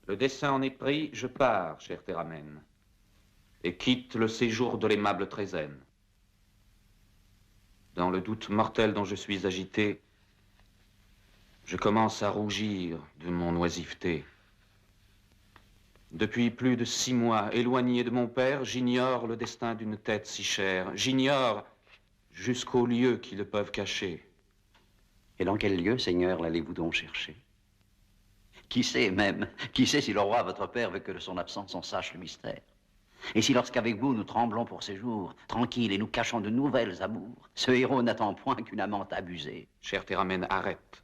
Le dessein en est pris, je pars, chère Théramène, et quitte le séjour de l'aimable Trézène. Dans le doute mortel dont je suis agité, je commence à rougir de mon oisiveté. Depuis plus de 6 mois, éloigné de mon père, j'ignore le destin d'une tête si chère. J'ignore jusqu'aux lieux qui le peuvent cacher. Et dans quel lieu, Seigneur, l'allez-vous donc chercher? Qui sait même, qui sait si le roi, votre père, veut que de son absence on sache le mystère? Et si lorsqu'avec vous nous tremblons pour ces jours, tranquilles et nous cachons de nouvelles amours, ce héros n'attend point qu'une amante abusée. Chère Théramène, arrête.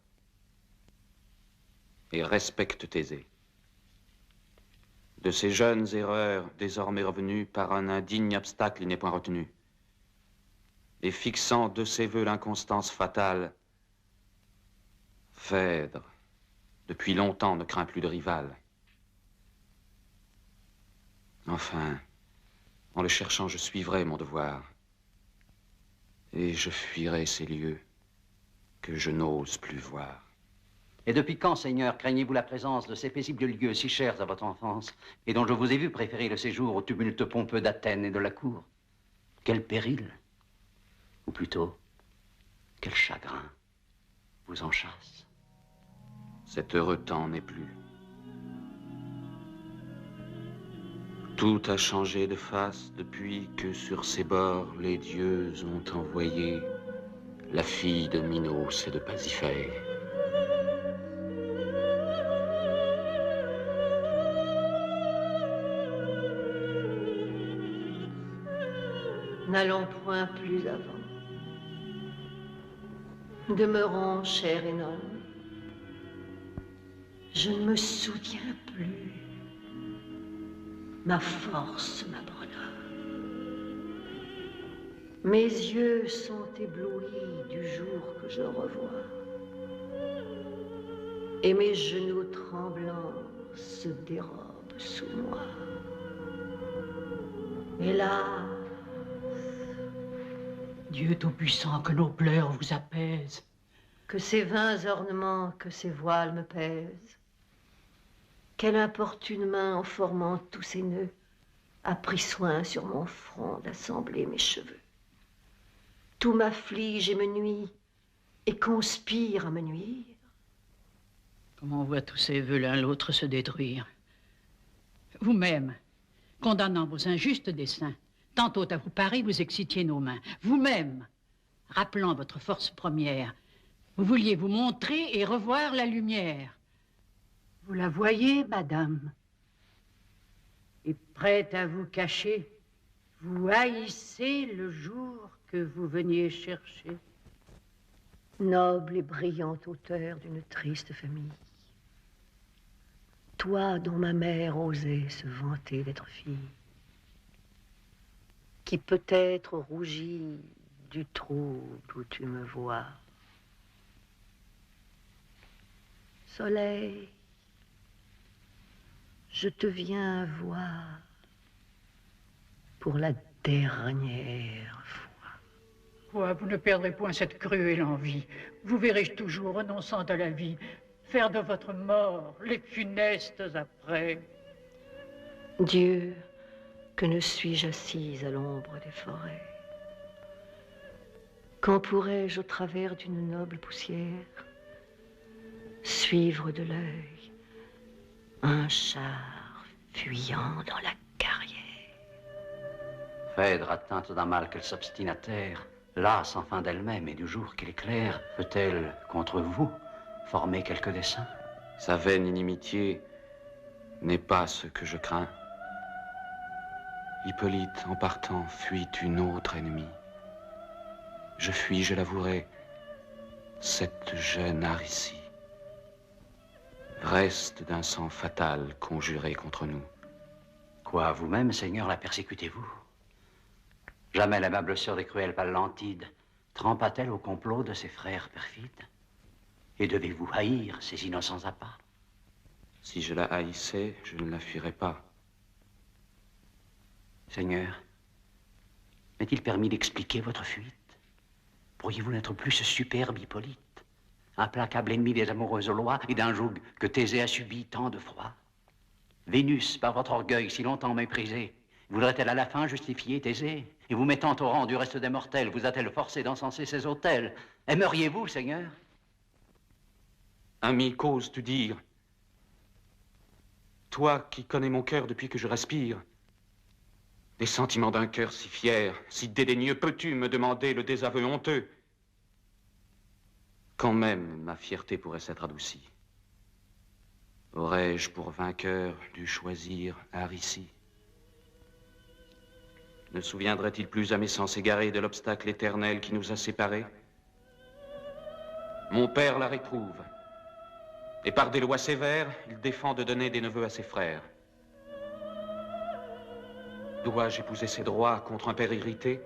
Et respecte Thésée. De ces jeunes erreurs, désormais revenues, par un indigne obstacle il n'est point retenu. Et fixant de ses voeux l'inconstance fatale, Phèdre, depuis longtemps, ne craint plus de rival. Enfin, en le cherchant, je suivrai mon devoir. Et je fuirai ces lieux que je n'ose plus voir. Et depuis quand, Seigneur, craignez-vous la présence de ces paisibles lieux si chers à votre enfance, et dont je vous ai vu préférer le séjour au tumulte pompeux d'Athènes et de la cour? Quel péril, ou plutôt, quel chagrin vous en chasse? Cet heureux temps n'est plus. Tout a changé de face depuis que sur ces bords les dieux ont envoyé la fille de Minos et de Pasiphae. N'allons point plus avant. Demeurons, cher Énone. Je ne me souviens plus. Ma force m'abandonne. Mes yeux sont éblouis du jour que je revois. Et mes genoux tremblants se dérobent sous moi. Hélas, Dieu Tout-Puissant, que nos pleurs vous apaisent. que ces vains ornements, que ces voiles me pèsent. Quelle importune main, en formant tous ces nœuds, a pris soin sur mon front d'assembler mes cheveux. Tout m'afflige et me nuit, et conspire à me nuire. Comment on voit tous ces vœux l'un l'autre se détruire. Vous-même, condamnant vos injustes desseins, tantôt à vous parer, vous excitiez nos mains. Vous-même, rappelant votre force première, vous vouliez vous montrer et revoir la lumière. Vous la voyez, madame, et prête à vous cacher, vous haïssez le jour que vous veniez chercher. Noble et brillante auteur d'une triste famille, toi dont ma mère osait se vanter d'être fille, qui peut-être rougit du trouble où tu me vois. Soleil, je te viens voir pour la dernière fois. Quoi, vous ne perdrez point cette cruelle envie. Vous verrai toujours, renonçant à la vie, faire de votre mort les funestes après. Dieu, que ne suis-je assise à l'ombre des forêts? Quand pourrais-je, au travers d'une noble poussière, suivre de l'œil un char fuyant dans la carrière? Phèdre, atteinte d'un mal qu'elle s'obstine à taire, lasse enfin d'elle-même et du jour qui l'éclaire, peut-elle, contre vous, former quelque dessein? Sa vaine inimitié n'est pas ce que je crains. Hippolyte, en partant, fuit une autre ennemie. Je fuis, je l'avouerai, cette jeune Aricie, reste d'un sang fatal conjuré contre nous. Quoi, vous-même, Seigneur, la persécutez-vous? Jamais l'aimable sœur des cruelles Pallantides trempa-t-elle au complot de ses frères perfides? Et devez-vous haïr ces innocents appâts? Si je la haïssais, je ne la fuirais pas. Seigneur, m'est-il permis d'expliquer votre fuite? Pourriez-vous n'être plus ce superbe Hippolyte, implacable ennemi des amoureuses lois et d'un joug que Thésée a subi tant de froid? Vénus, par votre orgueil si longtemps méprisé, voudrait-elle à la fin justifier Thésée? Et vous mettant au rang du reste des mortels, vous a-t-elle forcé d'encenser ses autels? Aimeriez-vous, Seigneur? Ami, qu'oses-tu dire? Toi qui connais mon cœur depuis que je respire, les sentiments d'un cœur si fier, si dédaigneux, peux-tu me demander le désaveu honteux? Quand même ma fierté pourrait s'être adoucie. Aurais-je pour vainqueur dû choisir Aricie? Ne souviendrait-il plus à mes sens égarés de l'obstacle éternel qui nous a séparés? Mon père la réprouve, et par des lois sévères, il défend de donner des neveux à ses frères. Dois-je épouser ses droits contre un père irrité?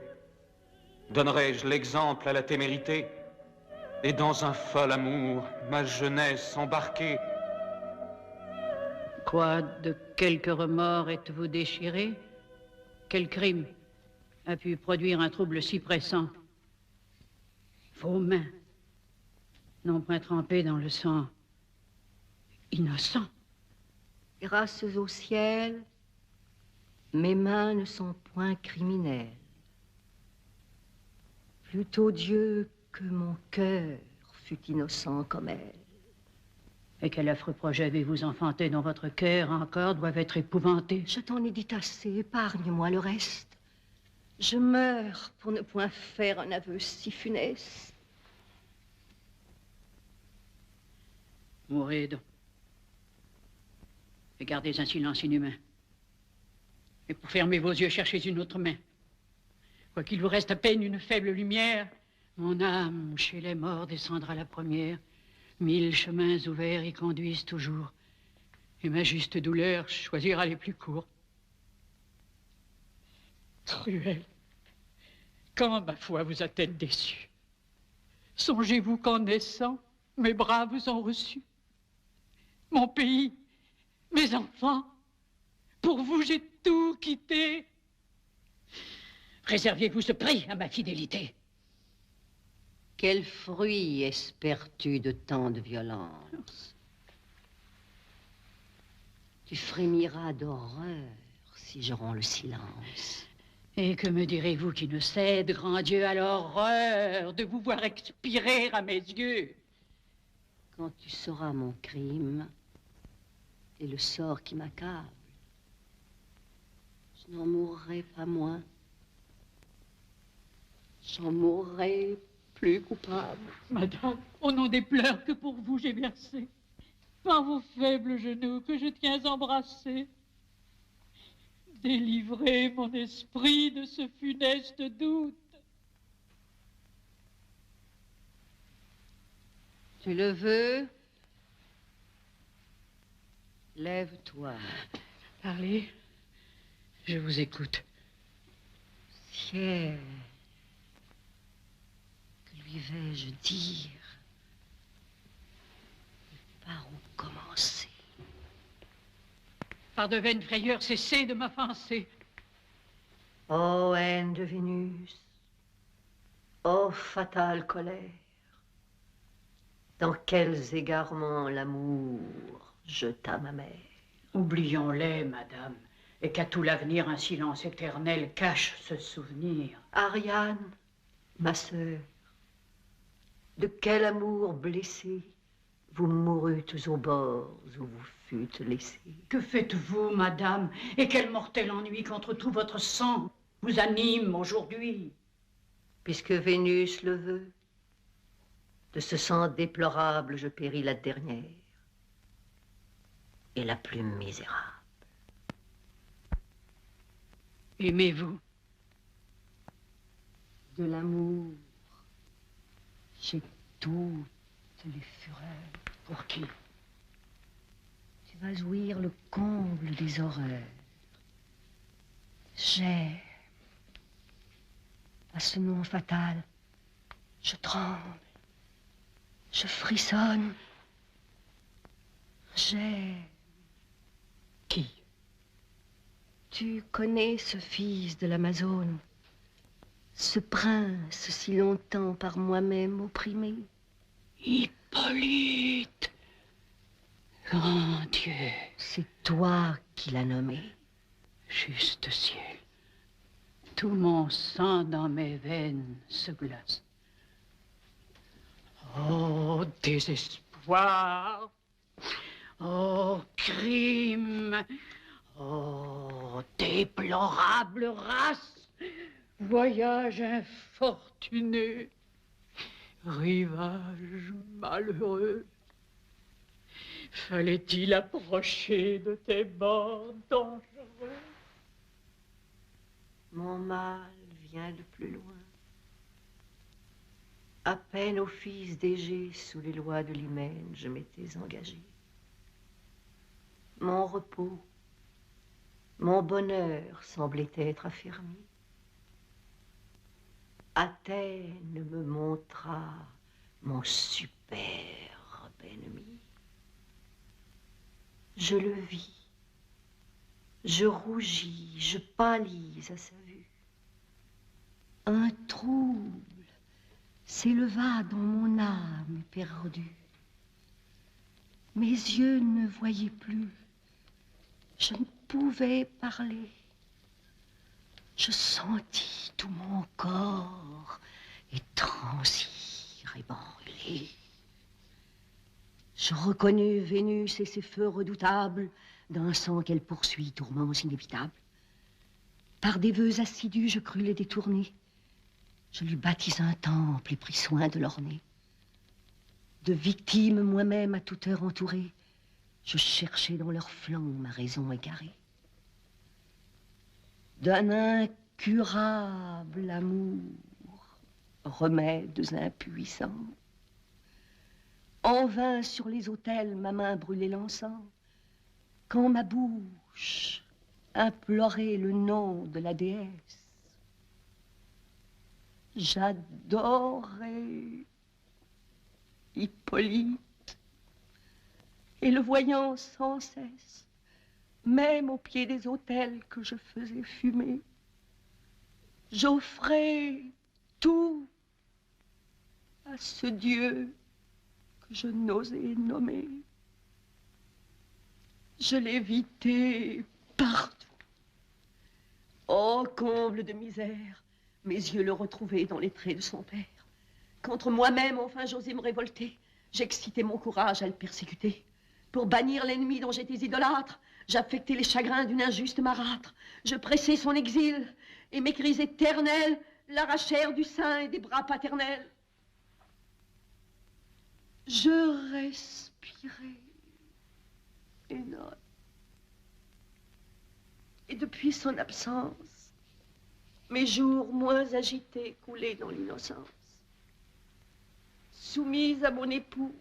Donnerai-je l'exemple à la témérité? Et dans un fol amour, ma jeunesse embarquée? Quoi, de quelque remords êtes-vous déchiré? Quel crime a pu produire un trouble si pressant? Vos mains n'ont point trempé dans le sang innocent. Grâce au ciel, mes mains ne sont point criminelles. Plutôt Dieu que mon cœur fut innocent comme elle. Et quel affreux projet avez-vous enfanté dont votre cœur encore doit être épouvanté? Je t'en ai dit assez, épargne-moi le reste. Je meurs pour ne point faire un aveu si funeste. Mourez donc. Et gardez un silence inhumain. Et pour fermer vos yeux, cherchez une autre main. Quoiqu'il vous reste à peine une faible lumière, mon âme chez les morts descendra la première. 1000 chemins ouverts y conduisent toujours. Et ma juste douleur choisira les plus courts. Cruel, quand ma foi vous a-t-elle déçu? Songez-vous qu'en naissant, mes bras vous ont reçu. Mon pays, mes enfants, pour vous j'ai tout quitté. Réserviez-vous ce prix à ma fidélité. Quel fruit espères-tu de tant de violence? Tu frémiras d'horreur si je romps le silence. Et que me direz-vous qui ne cède, grand Dieu, à l'horreur de vous voir expirer à mes yeux? Quand tu sauras mon crime et le sort qui m'accable, je n'en mourrai pas moins. J'en mourrai plus coupable. Madame, au nom des pleurs que pour vous j'ai versés, par vos faibles genoux que je tiens embrassés, délivrez mon esprit de ce funeste doute. Tu le veux? Lève-toi. Parlez, je vous écoute. Ciel, que lui vais-je dire? Et par où commencer? Par de vaines frayeurs, cessez de m'offenser. Ô haine de Vénus, ô fatale colère, dans quels égarements l'amour jeta ma mère. Oublions-les, madame, et qu'à tout l'avenir un silence éternel cache ce souvenir. Ariane, ma sœur, de quel amour blessé vous mourûtes aux bords où vous fûtes laissés. Que faites-vous, madame, et quel mortel ennui contre tout votre sang vous anime aujourd'hui? Puisque Vénus le veut, de ce sang déplorable je péris la dernière et la plus misérable. Aimez-vous? De l'amour, j'ai toutes les fureurs. Pour qui? Tu vas jouir le comble des horreurs. J'aime. À ce nom fatal, je tremble, je frissonne. J'aime. Qui? Tu connais ce fils de l'Amazone, ce prince si longtemps par moi-même opprimé? Hippolyte! Grand Dieu! C'est toi qui l'as nommé. Juste ciel. Tout mon sang dans mes veines se glace. Oh, désespoir! Oh, crime! Oh, déplorable race! Voyage infortuné! Rivage malheureux! Fallait-il approcher de tes bords dangereux? Mon mal vient de plus loin. À peine au fils d'Égée, sous les lois de l'hymen, je m'étais engagé. Mon repos, mon bonheur semblait être affermi. Athènes me montra mon superbe ennemi. Je le vis, je rougis, je pâlis à sa vue. Un trouble s'éleva dans mon âme perdue. Mes yeux ne voyaient plus. Je ne pouvais parler. Je sentis tout mon corps étransir et brûler. Je reconnus Vénus et ses feux redoutables d'un sang qu'elle poursuit, tourments inévitables. Par des vœux assidus, je crus les détourner. Je lui bâtis un temple et pris soin de l'orner. De victimes moi-même à toute heure entourées, je cherchais dans leurs flancs ma raison égarée. D'un incurable amour, remèdes impuissants. En vain sur les autels ma main brûlait l'encens, quand ma bouche implorait le nom de la déesse. J'adorais Hippolyte, et le voyant sans cesse, même au pied des autels que je faisais fumer, j'offrais tout à ce Dieu que je n'osais nommer. Je l'évitais partout. Oh, comble de misère, mes yeux le retrouvaient dans les traits de son père. Contre moi-même, enfin, j'osais me révolter. J'excitais mon courage à le persécuter. Pour bannir l'ennemi dont j'étais idolâtre, j'affectais les chagrins d'une injuste marâtre. Je pressais son exil, et mes cris éternels l'arrachèrent du sein et des bras paternels. Je respirais, Énoch. Et depuis son absence, mes jours moins agités coulaient dans l'innocence. Soumise à mon époux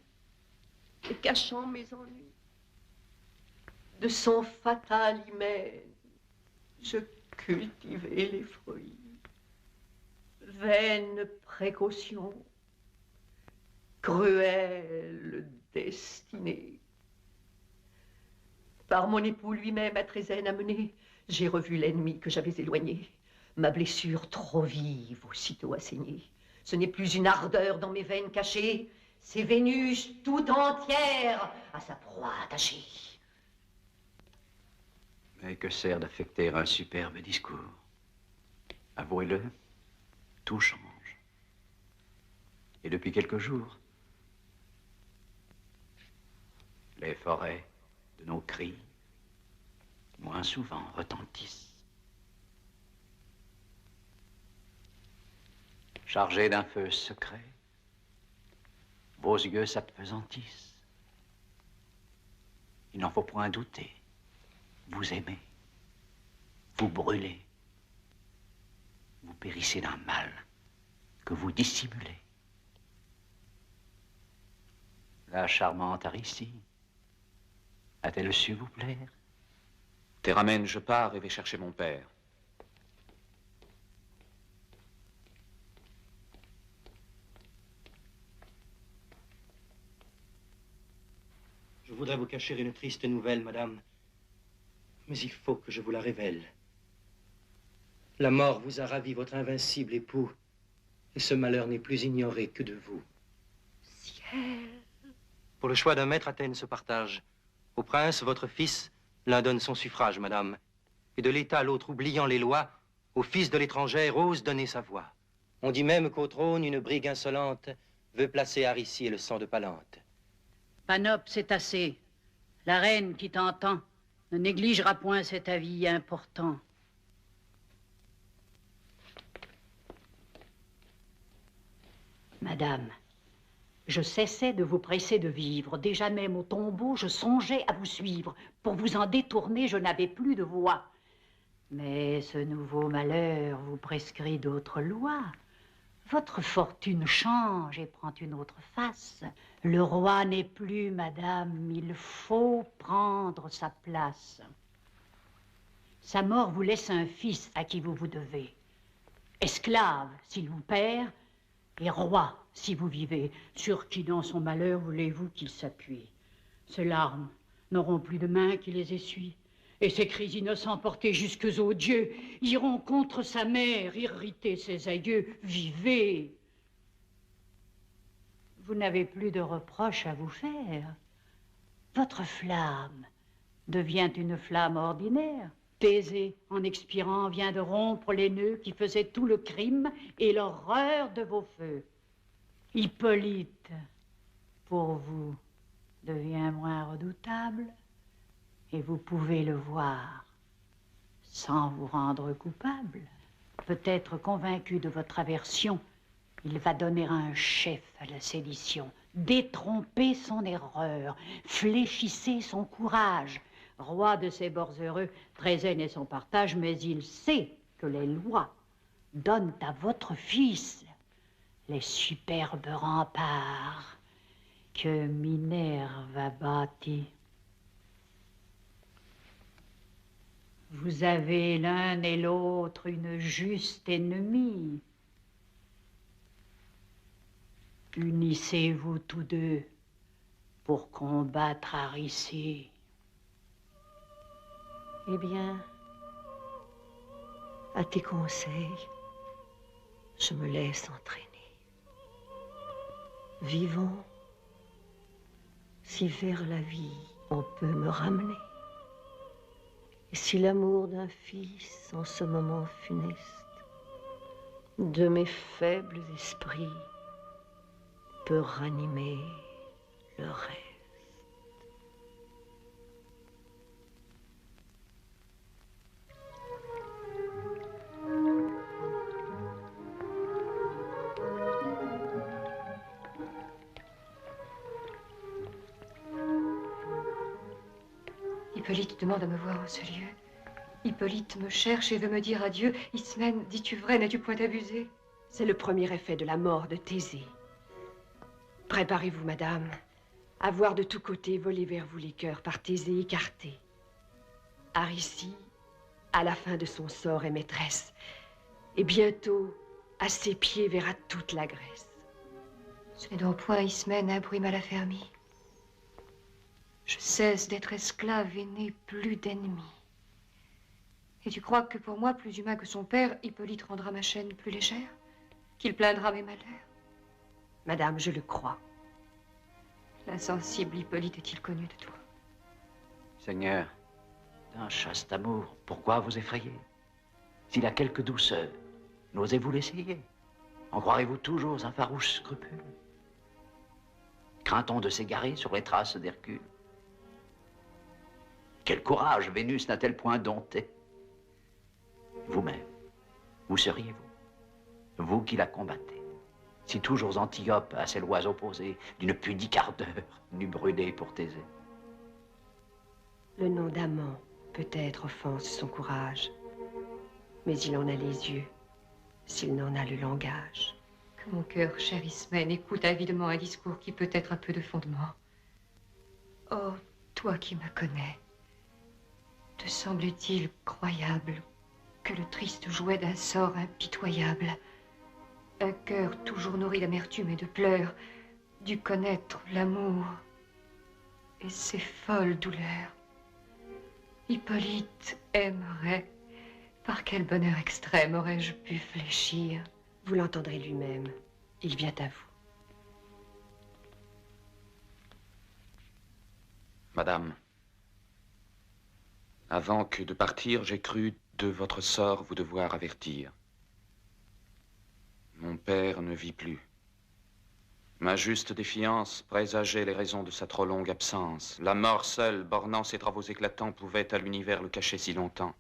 et cachant mes ennuis, de son fatal hymen, je cultivais les fruits. Vaine précaution, cruelle destinée. Par mon époux lui-même à Trézène amené, j'ai revu l'ennemi que j'avais éloigné. Ma blessure trop vive aussitôt a saigné. Ce n'est plus une ardeur dans mes veines cachées, c'est Vénus tout entière à sa proie attachée. Mais que sert d'affecter un superbe discours? Avouez-le, tout change. Et depuis quelques jours, les forêts de nos cris, moins souvent, retentissent. Chargés d'un feu secret, vos yeux s'appesantissent. Il n'en faut point douter. Vous aimez, vous brûlez, vous périssez d'un mal que vous dissimulez. La charmante Aricie a-t-elle su vous plaire? Théramène, je pars et vais chercher mon père. Je voudrais vous cacher une triste nouvelle, madame, mais il faut que je vous la révèle. La mort vous a ravi votre invincible époux, et ce malheur n'est plus ignoré que de vous. Ciel! Pour le choix d'un maître, Athènes se partage. Au prince, votre fils, L'un donne son suffrage, madame, et de l'État, l'autre oubliant les lois, au fils de l'étrangère ose donner sa voix. On dit même qu'au trône, une brigue insolente veut placer Aricie et le sang de Palante. Panope, c'est assez. La reine qui t'entend ne négligera point cet avis important. Madame, je cessais de vous presser de vivre. Déjà même au tombeau, je songeais à vous suivre. Pour vous en détourner, je n'avais plus de voix. Mais ce nouveau malheur vous prescrit d'autres lois. Votre fortune change et prend une autre face. Le roi n'est plus, madame, il faut prendre sa place. Sa mort vous laisse un fils à qui vous vous devez. Esclave s'il vous perd, et roi si vous vivez. Sur qui dans son malheur voulez-vous qu'il s'appuie? Ses larmes n'auront plus de main qui les essuie. Et ses cris innocents portés jusques aux dieux iront contre sa mère, irriter ses aïeux. Vivez! Vous n'avez plus de reproches à vous faire. Votre flamme devient une flamme ordinaire. Thésée, en expirant, vient de rompre les nœuds qui faisaient tout le crime et l'horreur de vos feux. Hippolyte, pour vous, devient moins redoutable. Et vous pouvez le voir sans vous rendre coupable. Peut-être convaincu de votre aversion, il va donner un chef à la sédition. Détrompez son erreur, fléchissez son courage. Roi de ces bords heureux, Trézène est son partage, mais il sait que les lois donnent à votre fils les superbes remparts que Minerve a bâtis. Vous avez l'un et l'autre une juste ennemie. Unissez-vous tous deux pour combattre Aricie. Eh bien, à tes conseils, je me laisse entraîner. Vivons, si vers la vie on peut me ramener. Et si l'amour d'un fils, en ce moment funeste, de mes faibles esprits, peut ranimer le reste. Hippolyte demande à me voir en ce lieu. Hippolyte me cherche et veut me dire adieu. Ismène, dis-tu vrai, n'as-tu point abusé? C'est le premier effet de la mort de Thésée. Préparez-vous, madame, à voir de tous côtés voler vers vous les cœurs par Thésée écartés. Aricie, à la fin de son sort, est maîtresse, et bientôt, à ses pieds, verra toute la Grèce. Ce n'est donc point Ismène un bruit mal affermi. Je cesse d'être esclave et n'ai plus d'ennemis. Et tu crois que pour moi, plus humain que son père, Hippolyte rendra ma chaîne plus légère? Qu'il plaindra mes malheurs? Madame, je le crois. L'insensible Hippolyte est-il connu de toi? Seigneur, d'un chaste amour, pourquoi vous effrayer? S'il a quelque douceur, n'osez-vous l'essayer? En croirez-vous toujours un farouche scrupule? Craint-on de s'égarer sur les traces d'Hercule? Quel courage Vénus n'a-t-elle point dompté? Vous-même, où seriez-vous? Vous qui la combattez, si toujours Antiope, à ses lois opposées, d'une pudique ardeur, n'eût brûlé pour Thésée. Le nom d'amant, peut-être, offense son courage, mais il en a les yeux, s'il n'en a le langage. Que mon cœur, cher Ismène, écoute avidement un discours qui peut être un peu de fondement. Oh, toi qui me connais, te semblait-il croyable que le triste jouet d'un sort impitoyable, un cœur toujours nourri d'amertume et de pleurs, dût connaître l'amour et ses folles douleurs? Hippolyte aimerait. Par quel bonheur extrême aurais-je pu fléchir? Vous l'entendrez lui-même. Il vient à vous. Madame, Avant que de partir, j'ai cru de votre sort vous devoir avertir. Mon père ne vit plus. Ma juste défiance présageait les raisons de sa trop longue absence. La mort seule, bornant ses travaux éclatants, pouvait à l'univers le cacher si longtemps.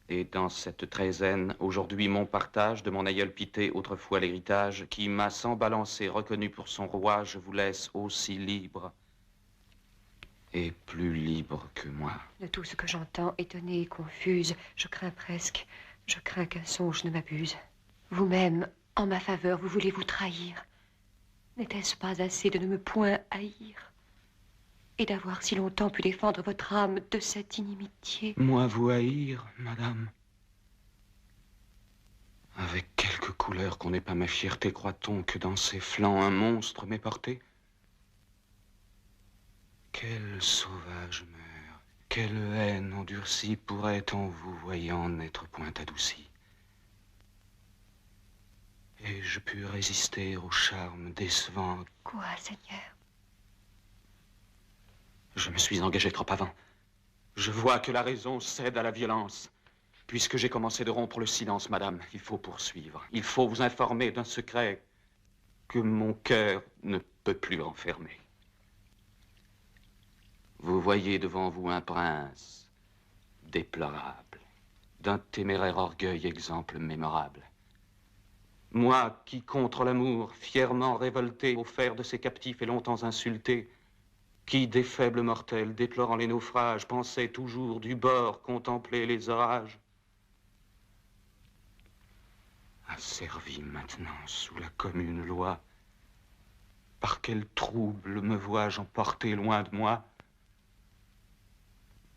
Et dans cette treizaine, aujourd'hui mon partage de mon aïeul Pité, autrefois l'héritage, qui m'a sans balancer reconnu pour son roi, je vous laisse aussi libre et plus libre que moi. De tout ce que j'entends, étonnée et confuse, je crains qu'un songe ne m'abuse. Vous-même, en ma faveur, vous voulez vous trahir. N'était-ce pas assez de ne me point haïr et d'avoir si longtemps pu défendre votre âme de cette inimitié? Moi vous haïr, madame? Avec quelque couleur qu'on n'ait pas ma fierté, croit-on que dans ses flancs un monstre m'ait porté? Quel sauvage meurt, quelle haine endurcie pourrait en vous voyant n'être point adoucie? Et je pus résister au charme décevant. Quoi, Seigneur? Je me suis engagé trop avant. Je vois que la raison cède à la violence. Puisque j'ai commencé de rompre le silence, madame, il faut poursuivre. Il faut vous informer d'un secret que mon cœur ne peut plus renfermer. Vous voyez devant vous un prince déplorable, d'un téméraire orgueil exemple mémorable. Moi qui, contre l'amour, fièrement révolté, offert de ses captifs et longtemps insulté, qui, des faibles mortels, déplorant les naufrages, pensait toujours du bord contempler les orages, asservi maintenant sous la commune loi, par quel trouble me vois-je emporté loin de moi?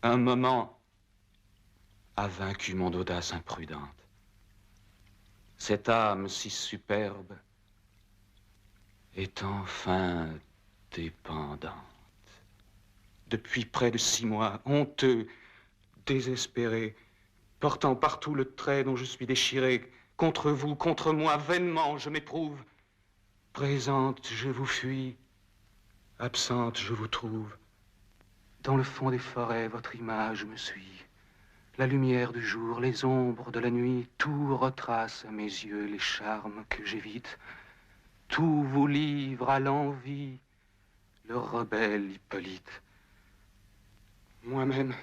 Un moment a vaincu mon audace imprudente. Cette âme si superbe est enfin dépendante. Depuis près de 6 mois, honteux, désespéré, portant partout le trait dont je suis déchiré, contre vous, contre moi, vainement je m'éprouve. Présente, je vous fuis, absente, je vous trouve. Dans le fond des forêts, votre image me suit. La lumière du jour, les ombres de la nuit, tout retrace à mes yeux les charmes que j'évite. Tout vous livre à l'envie, le rebelle Hippolyte. Moi-même,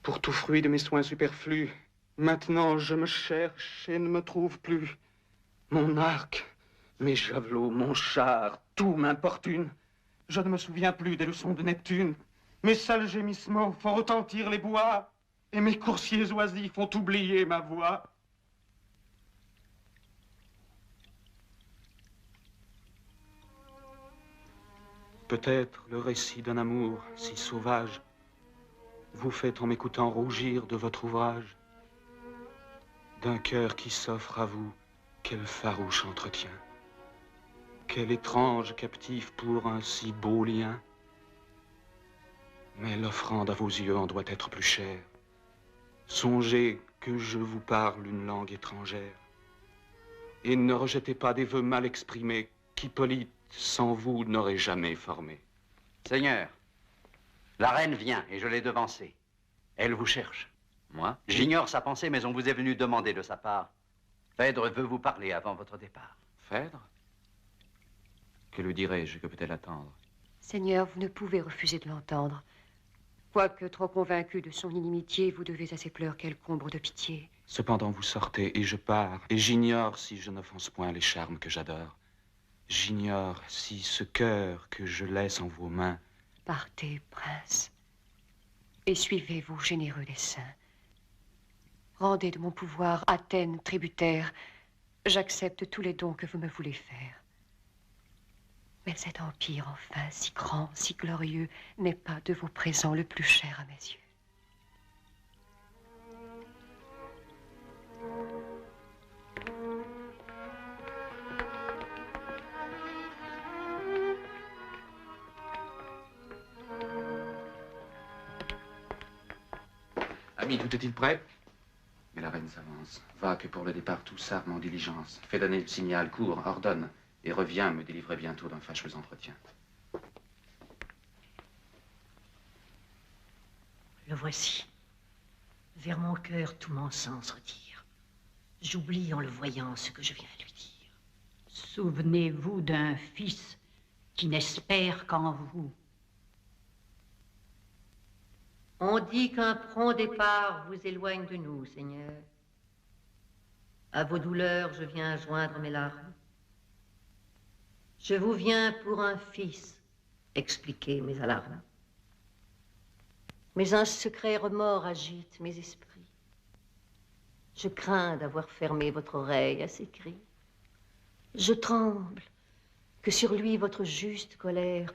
pour tout fruit de mes soins superflus, maintenant je me cherche et ne me trouve plus. Mon arc, mes javelots, mon char, tout m'importune. Je ne me souviens plus des leçons de Neptune. Mes seuls gémissements font retentir les bois. Et mes coursiers oisifs font oublier ma voix. Peut-être le récit d'un amour si sauvage vous fait en m'écoutant rougir de votre ouvrage. D'un cœur qui s'offre à vous, quel farouche entretien. Quel étrange captif pour un si beau lien. Mais l'offrande à vos yeux en doit être plus chère. Songez que je vous parle une langue étrangère. Et ne rejetez pas des vœux mal exprimés qu'Hippolyte, sans vous, n'aurait jamais formés. Seigneur, la reine vient et je l'ai devancée. Elle vous cherche. Moi? J'ignore sa pensée, mais on vous est venu demander de sa part. Phèdre veut vous parler avant votre départ. Phèdre? Que lui dirais-je? Que peut-elle attendre? Seigneur, vous ne pouvez refuser de l'entendre. Quoique trop convaincu de son inimitié, vous devez à ses pleurs quelque ombre de pitié. Cependant vous sortez et je pars, et j'ignore si je n'offense point les charmes que j'adore. J'ignore si ce cœur que je laisse en vos mains... Partez, prince, et suivez vos généreux desseins. Rendez de mon pouvoir Athènes tributaire. J'accepte tous les dons que vous me voulez faire. Mais cet empire, enfin, si grand, si glorieux, n'est pas de vos présents le plus cher à mes yeux. Ami, tout est-il prêt? Mais la reine s'avance. Va que pour le départ tout s'arme en diligence. Fais donner le signal, cours, ordonne. Et reviens me délivrer bientôt d'un fâcheux entretien. Le voici. Vers mon cœur, tout mon sang se retire. J'oublie en le voyant ce que je viens lui dire. Souvenez-vous d'un fils qui n'espère qu'en vous. On dit qu'un prompt départ vous éloigne de nous, Seigneur. À vos douleurs, je viens joindre mes larmes. Je vous viens pour un fils expliquer mes alarmes. Mais un secret remords agite mes esprits. Je crains d'avoir fermé votre oreille à ses cris. Je tremble que sur lui votre juste colère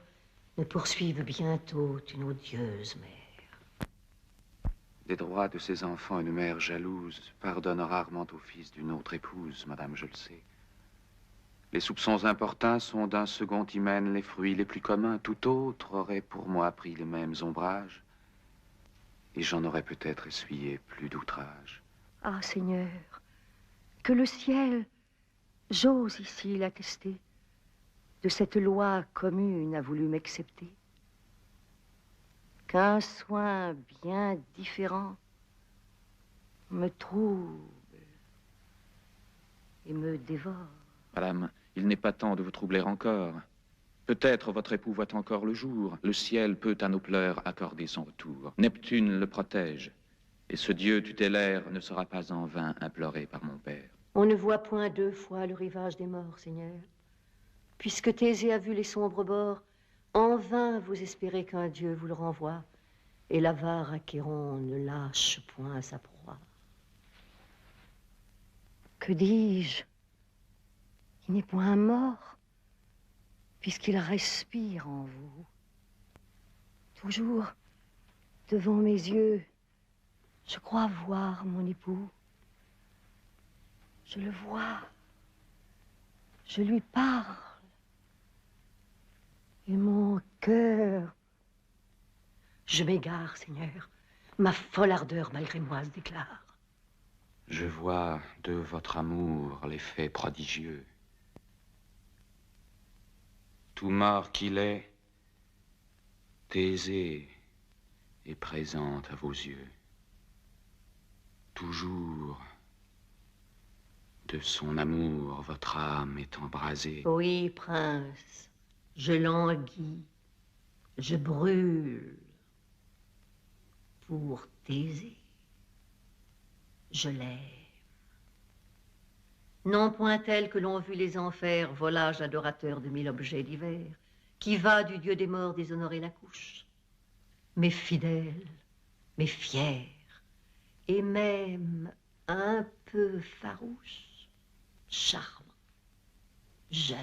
ne poursuive bientôt une odieuse mère. Des droits de ses enfants, une mère jalouse pardonne rarement au fils d'une autre épouse, madame, je le sais. Les soupçons importuns sont d'un second hymen les fruits les plus communs. Tout autre aurait pour moi pris les mêmes ombrages, et j'en aurais peut-être essuyé plus d'outrages. Ah, Seigneur, que le ciel, j'ose ici l'attester, de cette loi commune a voulu m'excepter. Qu'un soin bien différent me trouble et me dévore. Madame, il n'est pas temps de vous troubler encore. Peut-être votre époux voit encore le jour. Le ciel peut à nos pleurs accorder son retour. Neptune le protège. Et ce Dieu tutélaire ne sera pas en vain imploré par mon père. On ne voit point deux fois le rivage des morts, Seigneur. Puisque Thésée a vu les sombres bords, en vain vous espérez qu'un Dieu vous le renvoie, et l'avare Achéron ne lâche point sa proie. Que dis-je? Il n'est point mort, puisqu'il respire en vous. Toujours devant mes yeux, je crois voir mon époux. Je le vois, je lui parle, et mon cœur... Je m'égare, Seigneur, ma folle ardeur malgré moi se déclare. Je vois de votre amour l'effet prodigieux. Tout mort qu'il est, Thésée est présente à vos yeux. Toujours de son amour, votre âme est embrasée. Oui, prince, je languis, je brûle pour Thésée. Je l'aime. Non point tel que l'ont vu les enfers, volage adorateur de 1000 objets divers, qui va du dieu des morts déshonorer la couche, mais fidèle, mais fier, et même un peu farouche, charmant, jeune,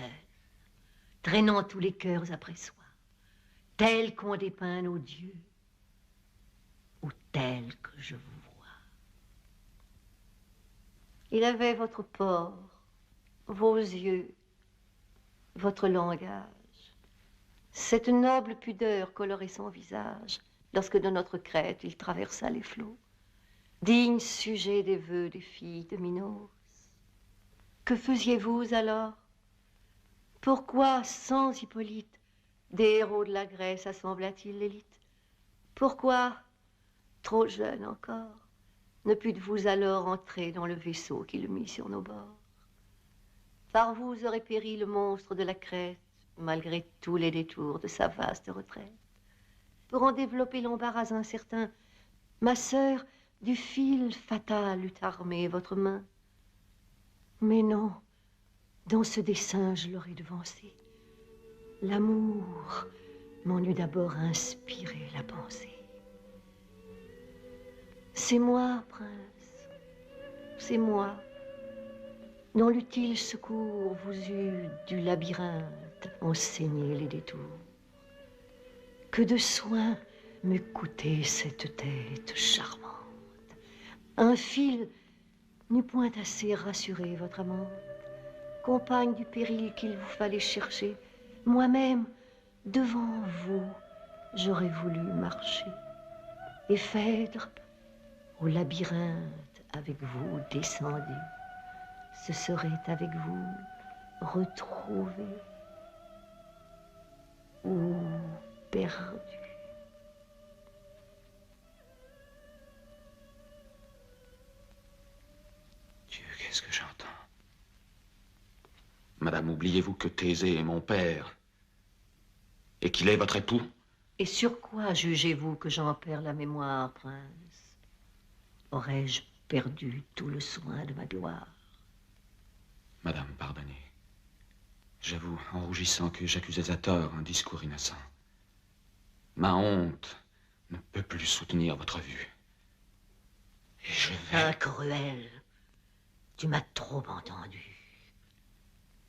traînant tous les cœurs après soi, tel qu'on dépeint nos dieux, ou tel que je vous vois. Il avait votre port, vos yeux, votre langage, cette noble pudeur colorait son visage lorsque de notre crête il traversa les flots, digne sujet des vœux des filles de Minos. Que faisiez-vous alors? Pourquoi, sans Hippolyte, des héros de la Grèce assembla-t-il l'élite? Pourquoi, trop jeune encore, ne pûtes-vous alors entrer dans le vaisseau qui le mit sur nos bords? Par vous aurait péri le monstre de la Crète, malgré tous les détours de sa vaste retraite. Pour en développer l'embarras incertain, ma sœur, du fil fatal eût armé votre main. Mais non, dans ce dessein je l'aurais devancé. L'amour m'en eût d'abord inspiré la pensée. C'est moi, prince, c'est moi, dont l'utile secours vous eût du labyrinthe enseigné les détours. Que de soin me coûtait cette tête charmante. Un fil n'eût point assez rassuré votre amante. Compagne du péril qu'il vous fallait chercher, moi-même, devant vous, j'aurais voulu marcher. Et Phèdre, au labyrinthe avec vous descendu, ce serait avec vous retrouvé ou perdu. madame, oubliez-vous que Thésée est mon père et qu'il est votre époux? Et sur quoi jugez-vous que j'en perds la mémoire, prince? Aurais-je perdu tout le soin de ma gloire? Madame, pardonnez. J'avoue, en rougissant, que j'accusais à tort un discours innocent. Ma honte ne peut plus soutenir votre vue. Et je vais... Cruel, tu m'as trop entendu.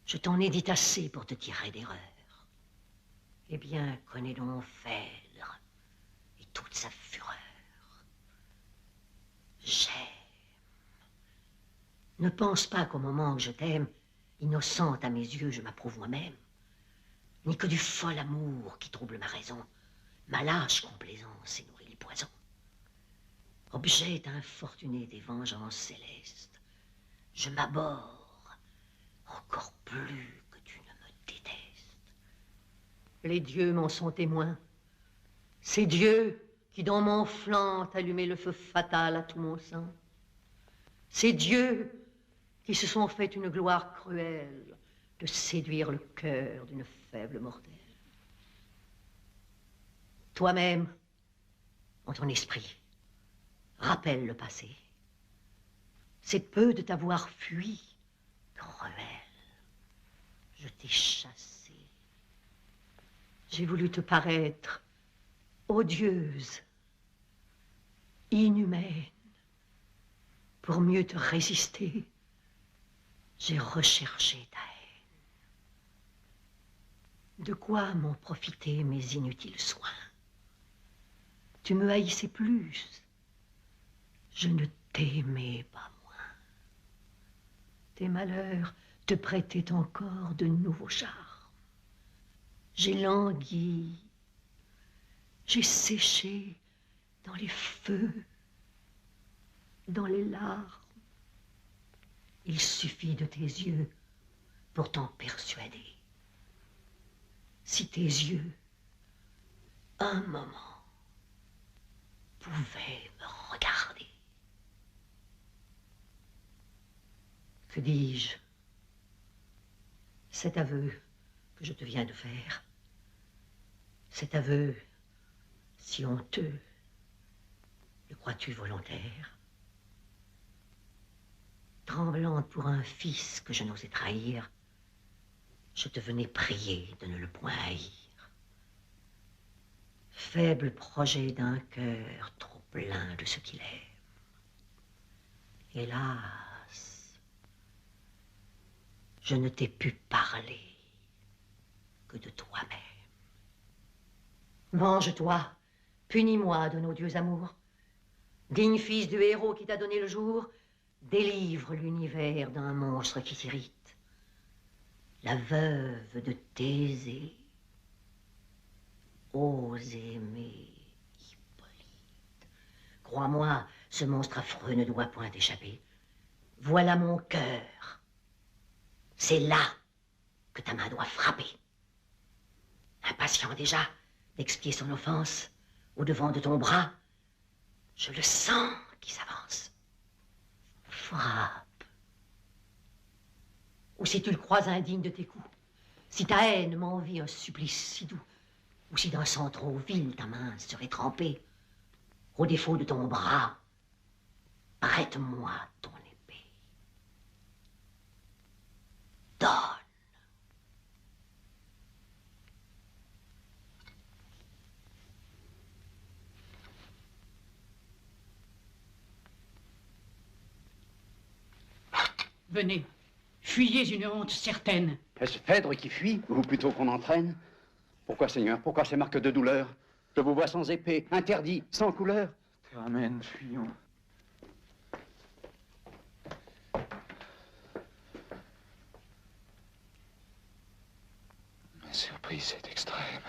Je t'en ai dit assez pour te tirer d'erreur. Eh bien, connais donc Phèdre et toute sa fureur. J'aime. Ne pense pas qu'au moment que je t'aime, innocente à mes yeux, je m'approuve moi-même, ni que du fol amour qui trouble ma raison, ma lâche complaisance et nourrit les poisons. Objet infortuné des vengeances célestes, je m'abhorre encore plus que tu ne me détestes. Les dieux m'en sont témoins. Ces dieux qui dans mon flanc ont allumé le feu fatal à tout mon sang. Ces dieux qui se sont fait une gloire cruelle de séduire le cœur d'une faible mortelle. Toi-même, en ton esprit, rappelle le passé. C'est peu de t'avoir fui, cruel. Je t'ai chassé. J'ai voulu te paraître odieuse, inhumaine. Pour mieux te résister, j'ai recherché ta haine. De quoi m'ont profité mes inutiles soins? Tu me haïssais plus. Je ne t'aimais pas moins. Tes malheurs te prêtaient encore de nouveaux charmes. J'ai langui, j'ai séché dans les feux, dans les larmes. Il suffit de tes yeux pour t'en persuader. Si tes yeux, un moment, pouvaient me regarder. Que dis-je? Cet aveu que je te viens de faire, cet aveu si honteux, le crois-tu volontaire? Tremblante pour un fils que je n'osais trahir, je te venais prier de ne le point haïr. Faible projet d'un cœur trop plein de ce qu'il aime. Hélas, je ne t'ai pu parler que de toi-même. Venge-toi, punis-moi de nos dieux amours. Digne fils du héros qui t'a donné le jour, délivre l'univers d'un monstre qui t'irrite. La veuve de Thésée ose aimer Hippolyte. Crois-moi, ce monstre affreux ne doit point échapper. Voilà mon cœur. C'est là que ta main doit frapper. Impatient déjà d'expier son offense, au-devant de ton bras, je le sens qui s'avance. Frappe. Ou si tu le crois indigne de tes coups, si ta haine m'envie un supplice si doux, ou si d'un sang trop vil ta main serait trempée, au défaut de ton bras, prête-moi ton épée. Donne. Venez, fuyez une honte certaine. Est-ce Phèdre qui fuit, ou plutôt qu'on entraîne? Pourquoi, Seigneur? Pourquoi ces marques de douleur? Je vous vois sans épée, interdit, sans couleur. Amen, fuyons. Ma surprise est extrême.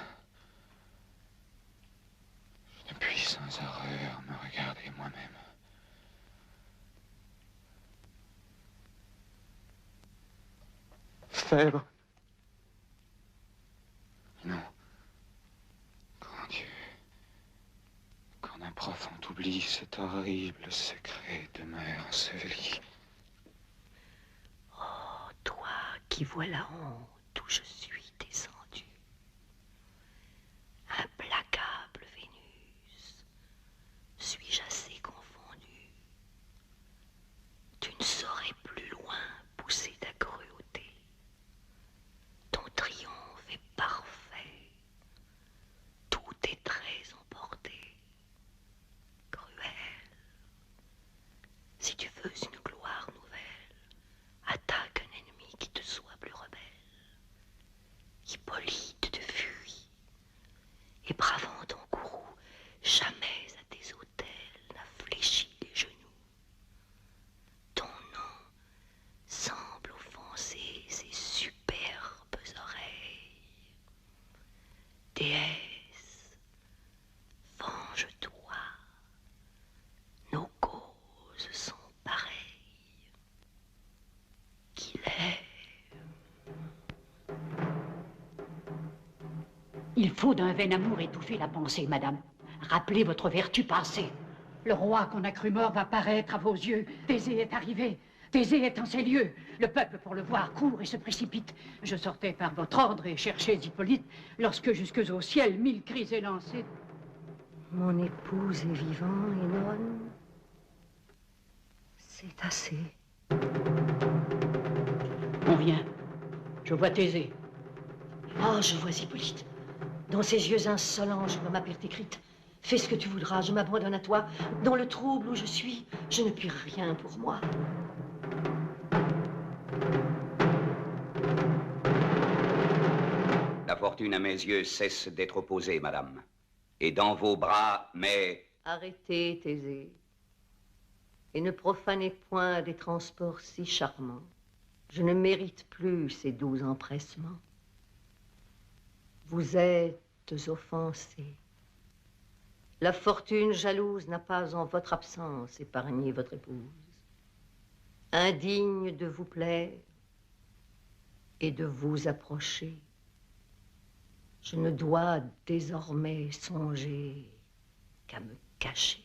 Je ne puis sans horreur me regarder moi-même. Phèdre. Non. Grand Dieu. Qu'en un profond oubli, cet horrible secret demeure enseveli. Oh, toi qui voit la honte où je suis descendu. Implacable Vénus, suis-je assez confondu? Tu ne saurais plus loin pousser ta cruauté. Ton triomphe est parfait. Tout est très emporté. Cruel. Si tu veux une gloire nouvelle, attaque un ennemi qui te soit plus rebelle. Hippolyte te fuit, et bravant ton courroux, jamais à tes autels n'a fléchi les genoux. Ton nom semble offenser ses superbes oreilles. Déesse, venge-toi, nos causes sont pareilles. Qu'il est. Il faut d'un vain amour étouffer la pensée, madame. Rappelez votre vertu passée. Le roi qu'on a cru mort va paraître à vos yeux. Thésée est arrivé. Thésée est en ces lieux. Le peuple, pour le voir, court et se précipite. Je sortais par votre ordre et cherchais Hippolyte, lorsque jusque au ciel 1000 cris élancés. Mon épouse est vivant, Hénon. C'est assez. On vient. Je vois Thésée. Ah, je vois Hippolyte. Dans ses yeux insolents, je vois ma perte écrite. Fais ce que tu voudras, je m'abandonne à toi. Dans le trouble où je suis, je ne puis rien pour moi. La fortune à mes yeux cesse d'être opposée, madame. Et dans vos bras, mais... Arrêtez, Thésée. Et ne profanez point des transports si charmants. Je ne mérite plus ces doux empressements. Vous êtes offensés. La fortune jalouse n'a pas en votre absence épargné votre épouse. Indigne de vous plaire et de vous approcher, je ne dois désormais songer qu'à me cacher.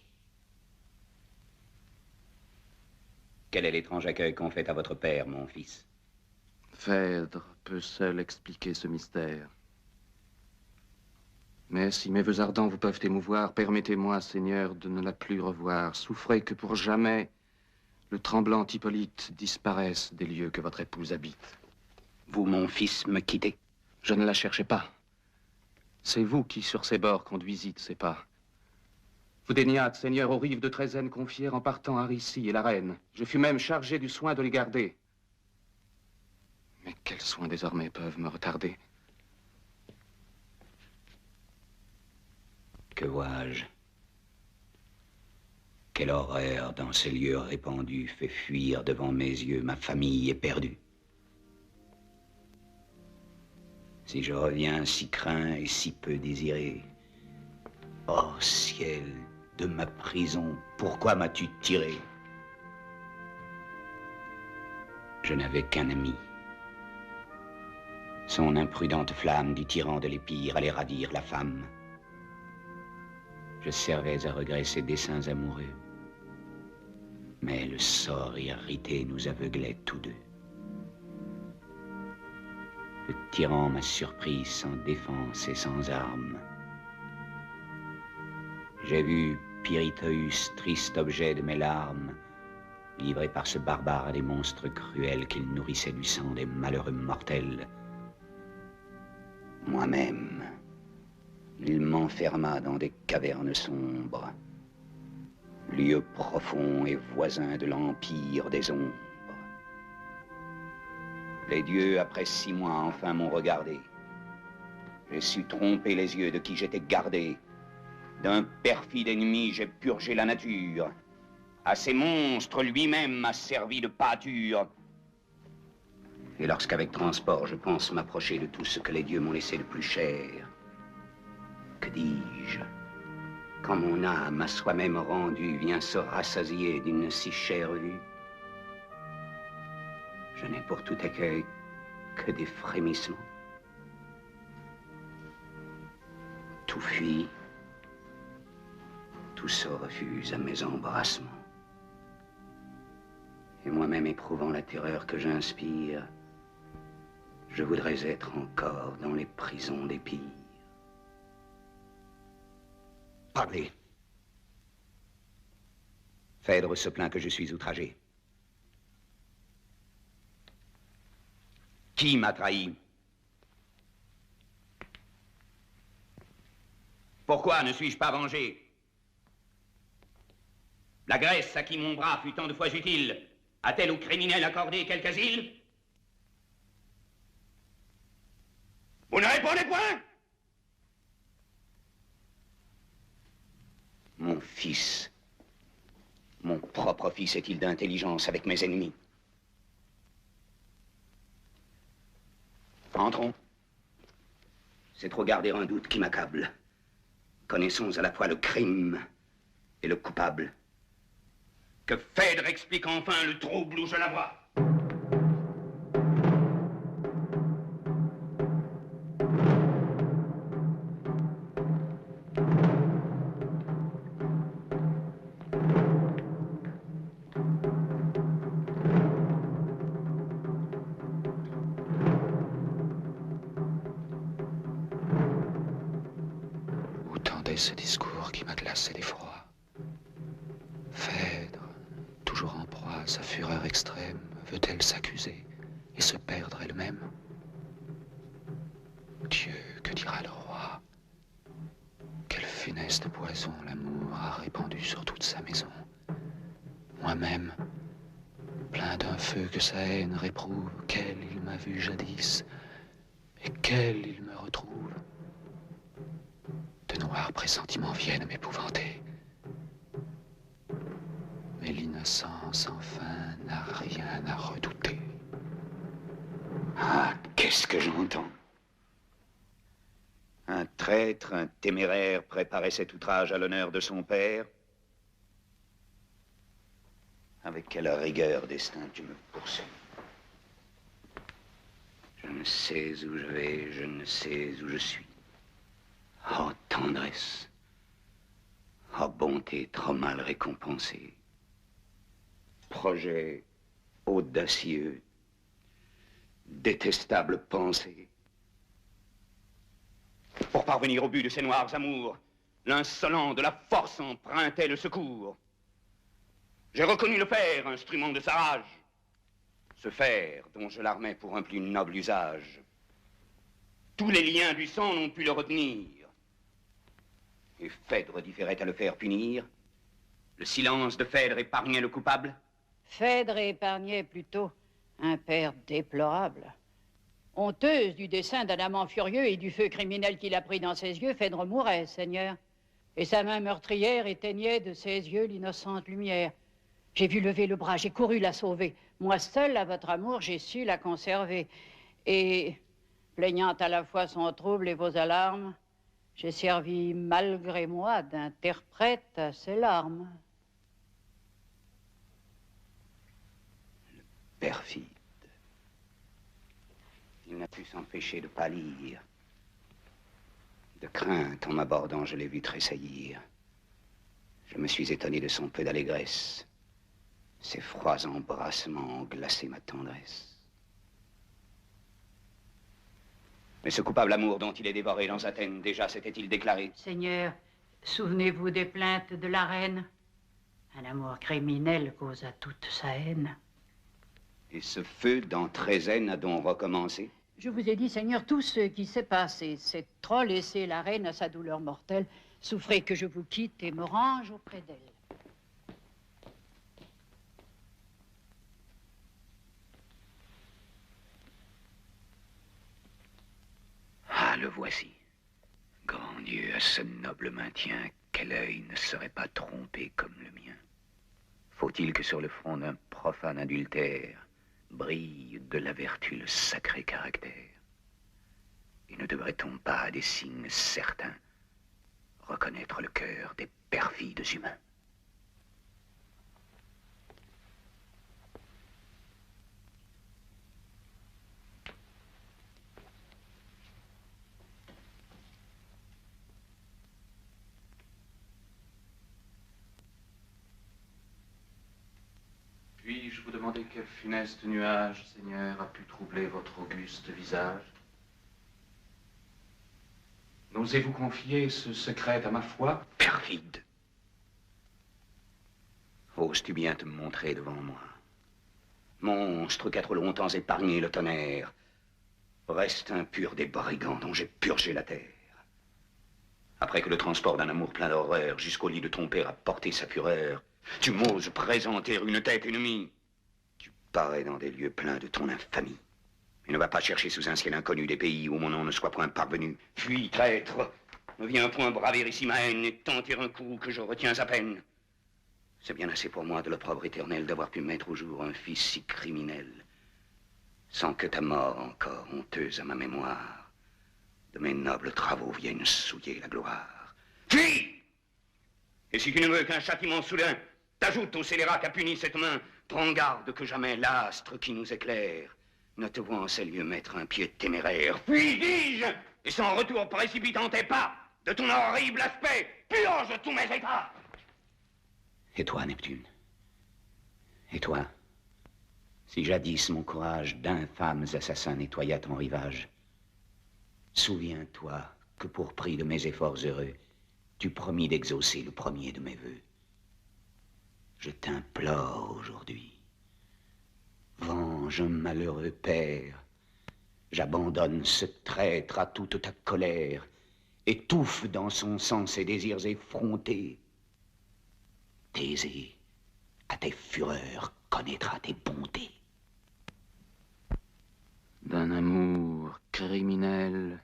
Quel est l'étrange accueil qu'on fait à votre père, mon fils? Phèdre peut seul expliquer ce mystère. Mais si mes vœux ardents vous peuvent émouvoir, permettez-moi, Seigneur, de ne la plus revoir. Souffrez que pour jamais le tremblant Hippolyte disparaisse des lieux que votre épouse habite. Vous, mon fils, me quittez? Je ne la cherchais pas. C'est vous qui, sur ses bords, conduisîtes ses pas. Vous daignâtes, Seigneur, aux rives de Trézène confier en partant Aricie et la reine. Je fus même chargé du soin de les garder. Mais quels soins désormais peuvent me retarder? Que vois-je? Quelle horreur dans ces lieux répandus fait fuir devant mes yeux ma famille éperdue. Si je reviens si craint et si peu désiré, oh ciel de ma prison, pourquoi m'as-tu tiré? Je n'avais qu'un ami. Son imprudente flamme du tyran de l'Épire allait ravir la femme. Je servais à regret ses desseins amoureux. Mais le sort irrité nous aveuglait tous deux. Le tyran m'a surpris sans défense et sans armes. J'ai vu Pirithous, triste objet de mes larmes, livré par ce barbare à des monstres cruels qu'il nourrissait du sang des malheureux mortels. Moi-même, il m'enferma dans des cavernes sombres, lieu profond et voisin de l'empire des ombres. Les dieux, après 6 mois, enfin m'ont regardé. J'ai su tromper les yeux de qui j'étais gardé. D'un perfide ennemi, j'ai purgé la nature. À ces monstres, lui-même m'a servi de pâture. Et lorsqu'avec transport, je pense m'approcher de tout ce que les dieux m'ont laissé de plus cher, que dis-je? Quand mon âme à soi-même rendue vient se rassasier d'une si chère vue, je n'ai pour tout accueil que des frémissements. Tout fuit, tout se refuse à mes embrassements. Et moi-même éprouvant la terreur que j'inspire, Je voudrais être encore dans les prisons des pires. Parlez. Phèdre se plaint que je suis outragé. Qui m'a trahi? Pourquoi ne suis-je pas vengé? La Grèce à qui mon bras fut tant de fois utile, a-t-elle aux criminels accordé quelque asile? Vous ne répondez point? Mon fils, mon propre fils est-il d'intelligence avec mes ennemis? Entrons. C'est trop garder un doute qui m'accable. Connaissons à la fois le crime et le coupable. Que Phèdre explique enfin le trouble où je la vois. Où tendait ce discours qui m'a glacé d'effroi? Phèdre, toujours en proie à sa fureur extrême, veut-elle s'accuser et se perdre elle-même? Dieu, que dira le roi? Quel funeste poison l'amour a répandu sur toute sa maison. Moi-même, plein d'un feu que sa haine réprouve, quel il m'a vu jadis, et quel il me retrouve. De noirs pressentiments viennent m'épouvanter. Mais l'innocence, enfin, n'a rien à redouter. Ah, qu'est-ce que j'entends? Un traître, un téméraire préparait cet outrage à l'honneur de son père. Avec quelle rigueur, destin, tu me poursuis. Je ne sais où je vais, je ne sais où je suis. Oh, tendresse. Oh, bonté trop mal récompensée. Projet audacieux. Détestable pensée. Pour parvenir au but de ces noirs amours, l'insolent de la force empruntait le secours. J'ai reconnu le fer, instrument de sa rage. Ce fer dont je l'armais pour un plus noble usage. Tous les liens du sang n'ont pu le retenir. Et Phèdre différait à le faire punir. Le silence de Phèdre épargnait le coupable. Phèdre épargnait plutôt un père déplorable. Honteuse du dessein d'un amant furieux et du feu criminel qu'il a pris dans ses yeux, Phèdre mourait, Seigneur. Et sa main meurtrière éteignait de ses yeux l'innocente lumière. J'ai vu lever le bras, j'ai couru la sauver. Moi seul, à votre amour, j'ai su la conserver. Et, plaignant à la fois son trouble et vos alarmes, j'ai servi malgré moi d'interprète à ses larmes. Perfide. Il n'a pu s'empêcher de pâlir. De crainte, en m'abordant, je l'ai vu tressaillir. Je me suis étonné de son peu d'allégresse. Ses froids embrassements ont glacé ma tendresse. Mais ce coupable amour dont il est dévoré dans Athènes, déjà s'était-il déclaré? Seigneur, souvenez-vous des plaintes de la reine. Un amour criminel causa toute sa haine. Et ce feu dans Trézène a donc recommencé? Je vous ai dit, Seigneur, tout ce qui s'est passé, c'est trop laisser la reine à sa douleur mortelle. Souffrez que je vous quitte et me range auprès d'elle. Ah, le voici. Grand Dieu, à ce noble maintien, quel œil ne serait pas trompé comme le mien? Faut-il que sur le front d'un profane adultère brille de la vertu le sacré caractère? Et ne devrait-on pas, à des signes certains, reconnaître le cœur des perfides humains? Puis-je Puis-je vous demander quel funeste nuage, Seigneur, a pu troubler votre auguste visage? N'osez-vous confier ce secret à ma foi? Perfide. Oses-tu bien te montrer devant moi? Monstre qui a trop longtemps épargné le tonnerre. Reste impur des brigands dont j'ai purgé la terre. Après que le transport d'un amour plein d'horreur jusqu'au lit de ton père a porté sa fureur, tu m'oses présenter une tête ennemie. Tu parais dans des lieux pleins de ton infamie. Et ne va pas chercher sous un ciel inconnu des pays où mon nom ne soit point parvenu. Fuis, traître. Ne viens point braver ici ma haine et tenter un coup que je retiens à peine. C'est bien assez pour moi de l'opprobre éternel d'avoir pu mettre au jour un fils si criminel, sans que ta mort encore honteuse à ma mémoire de mes nobles travaux vienne souiller la gloire. Fuis! Et si tu ne veux qu'un châtiment soudain t'ajoute au scélérat qu'a puni cette main, prends garde que jamais l'astre qui nous éclaire ne te voit en ces lieux mettre un pied téméraire. Fuis, dis-je, et sans retour précipitant tes pas, de ton horrible aspect, purge tous mes états. Et toi, Neptune? Et toi? Si jadis mon courage d'infâmes assassins nettoya ton rivage, souviens-toi que pour prix de mes efforts heureux, tu promis d'exaucer le premier de mes vœux. Je t'implore aujourd'hui. Venge un malheureux père. J'abandonne ce traître à toute ta colère. Étouffe dans son sang ses désirs effrontés. Thésée, à tes fureurs, connaîtra tes bontés. D'un amour criminel,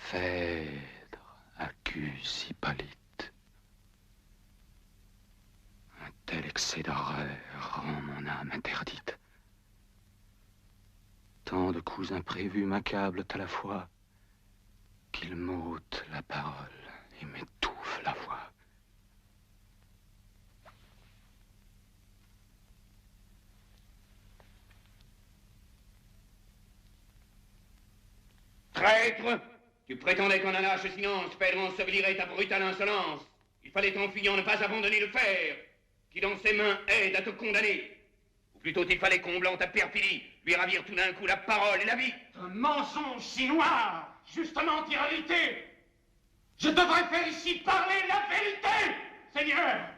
Phèdre accuse Hippolyte. Un tel excès d'horreur rend mon âme interdite. Tant de coups imprévus m'accablent à la fois qu'ils m'ôtent la parole et m'étouffent la voix. Traître! Tu prétendais qu'en un lâche silence, Phèdre ensevelirait ta brutale insolence. Il fallait en fuyant ne pas abandonner le fer, qui dans ses mains aide à te condamner. Ou plutôt il fallait, comblant ta perfidie, lui ravir tout d'un coup la parole et la vie. Un mensonge si noir, justement irréalité. Je devrais faire ici parler la vérité, Seigneur.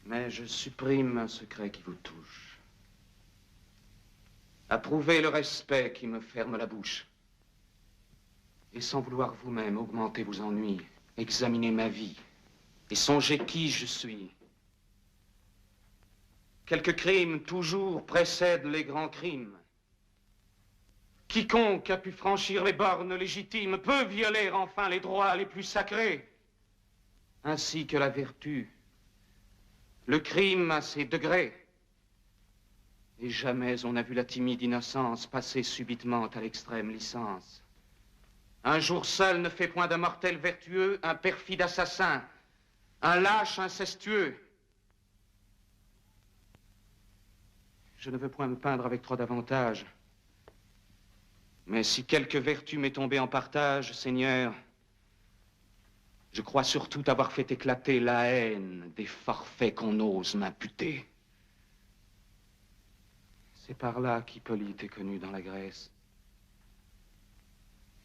Mais je supprime un secret qui vous touche. Approuvez le respect qui me ferme la bouche. Et sans vouloir vous-même augmenter vos ennuis, examinez ma vie et songez qui je suis. Quelques crimes toujours précèdent les grands crimes. Quiconque a pu franchir les bornes légitimes peut violer enfin les droits les plus sacrés, ainsi que la vertu. Le crime a ses degrés. Et jamais on n'a vu la timide innocence passer subitement à l'extrême licence. Un jour seul ne fait point d'un mortel vertueux un perfide assassin, un lâche incestueux. Je ne veux point me peindre avec trop d'avantages. Mais si quelque vertu m'est tombée en partage, Seigneur, je crois surtout avoir fait éclater la haine des forfaits qu'on ose m'imputer. C'est par là qu'Hippolyte est connu dans la Grèce.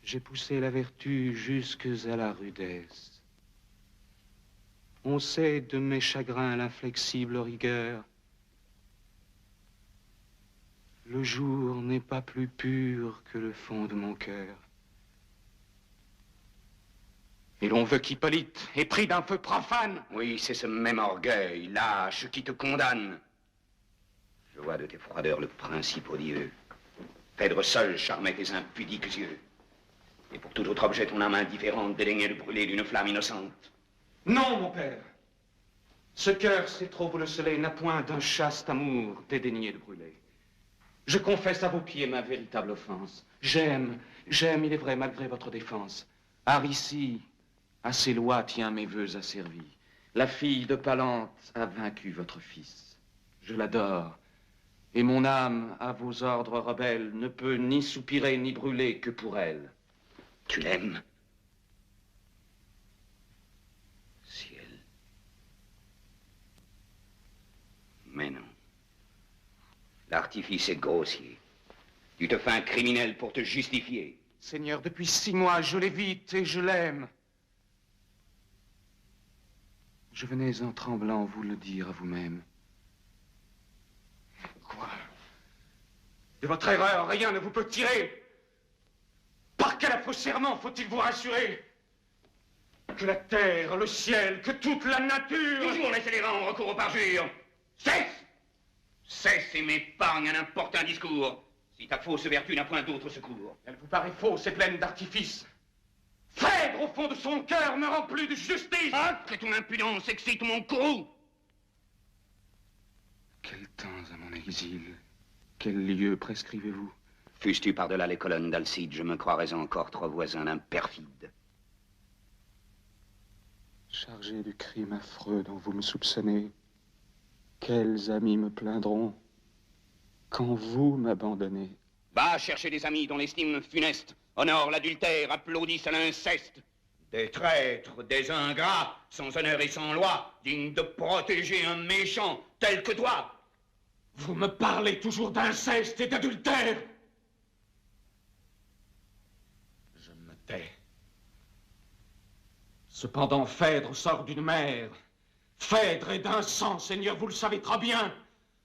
J'ai poussé la vertu jusque à la rudesse. On sait de mes chagrins l'inflexible rigueur. Le jour n'est pas plus pur que le fond de mon cœur. Et l'on veut qu'Hippolyte, épris d'un feu profane... Oui, c'est ce même orgueil, lâche, qui te condamne. Je vois de tes froideurs le principe odieux. Phèdre seul charmait tes impudiques yeux. Et pour tout autre objet, ton âme indifférente dédaignait de brûler d'une flamme innocente. Non, mon père. Ce cœur, c'est trop vous le soleil, n'a point d'un chaste amour dédaigné de brûler. Je confesse à vos pieds ma véritable offense. J'aime, il est vrai, malgré votre défense. Aricie, à ses lois tient mes vœux asservis. La fille de Palante a vaincu votre fils. Je l'adore. Et mon âme, à vos ordres rebelles, ne peut ni soupirer ni brûler que pour elle. Tu l'aimes? Ciel. Mais non. L'artifice est grossier. Tu te fais un criminel pour te justifier. Seigneur, depuis 6 mois, je l'évite et je l'aime. Je venais en tremblant vous le dire à vous-même. Quoi? De votre erreur, rien ne vous peut tirer. Par quel affreux serment faut-il vous rassurer? Que la terre, le ciel, que toute la nature... Toujours laisser les rangs en recours au parjure. Cesse! Cesse et m'épargne un importun discours. Si ta fausse vertu n'a point d'autre secours. Elle vous paraît fausse et pleine d'artifice. Phèdre, au fond de son cœur, me remplit de justice. Ah, que ton impudence excite mon courroux. Quel temps à mon exil? Quel lieu prescrivez-vous? Fusses-tu par-delà les colonnes d'Alcide, je me croirais encore trop voisin d'un perfide. Chargé du crime affreux dont vous me soupçonnez, quels amis me plaindront quand vous m'abandonnez? Va chercher des amis dont l'estime funeste honore l'adultère, applaudissent à l'inceste. Des traîtres, des ingrats, sans honneur et sans loi, dignes de protéger un méchant tel que toi. Vous me parlez toujours d'inceste et d'adultère. Je me tais. Cependant, Phèdre sort d'une mère. Phèdre est d'un sang, Seigneur, vous le savez très bien.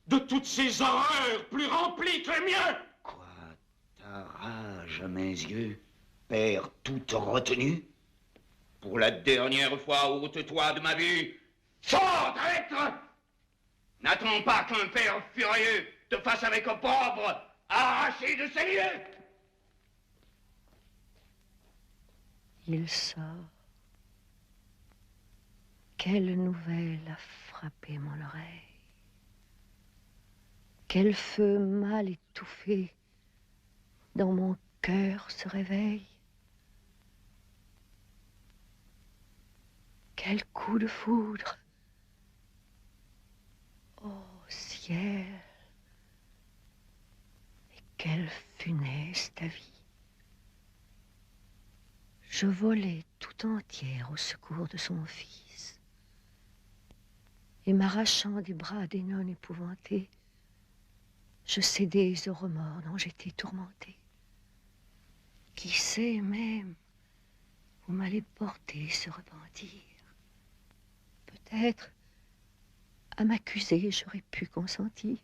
De toutes ces horreurs plus remplies que les miens. Quoi, ta rage à mes yeux perd toute retenue? Pour la dernière fois, ôte-toi de ma vue. Sors, traître! N'attends pas qu'un père furieux te fasse avec opprobre arracher de ses lieux. Il sort. Quelle nouvelle a frappé mon oreille? Quel feu mal étouffé dans mon cœur se réveille? Quel coup de foudre! Ô ciel! Et quelle funeste vie! Je volai tout entière au secours de son fils. Et m'arrachant des bras des nonnes épouvantées, je cédais aux remords dont j'étais tourmentée. Qui sait même où m'allait porter ce repentir? Peut-être à m'accuser j'aurais pu consentir.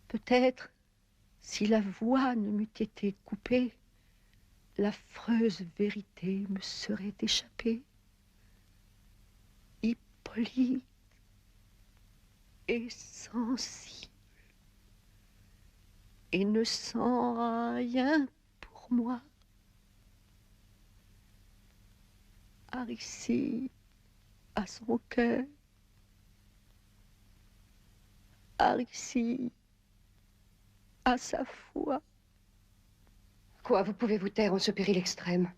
Peut-être, si la voix ne m'eût été coupée, l'affreuse vérité me serait échappée. Hippolyte est sensible et ne sent rien pour moi. Aricide a son cœur. Aricide a sa foi. Quoi, vous pouvez vous taire en ce péril extrême?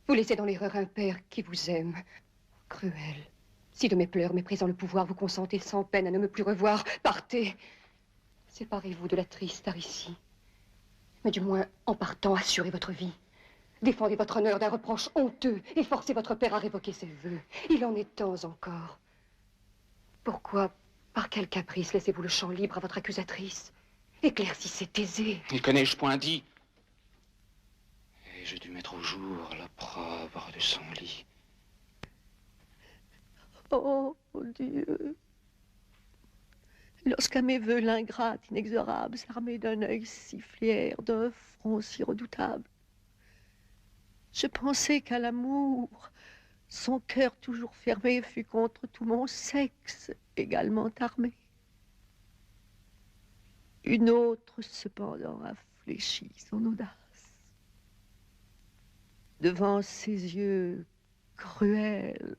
Vous laissez dans l'erreur un père qui vous aime. Cruel. Si de mes pleurs méprisant le pouvoir, vous consentez sans peine à ne me plus revoir, partez. Séparez-vous de la triste Aricie. Mais du moins, en partant, assurez votre vie. Défendez votre honneur d'un reproche honteux et forcez votre père à révoquer ses vœux. Il en est temps encore. Pourquoi, par quel caprice, laissez-vous le champ libre à votre accusatrice? Éclaircissez Thésée. Ne connais-je point dit? Et j'ai dû mettre au jour l'opprobre de son lit. Oh Dieu! Lorsqu'à mes vœux l'ingrate inexorable s'armait d'un œil si fier, d'un front si redoutable, je pensais qu'à l'amour, son cœur toujours fermé fut contre tout mon sexe également armé. Une autre, cependant, a fléchi son audace. Devant ses yeux cruels,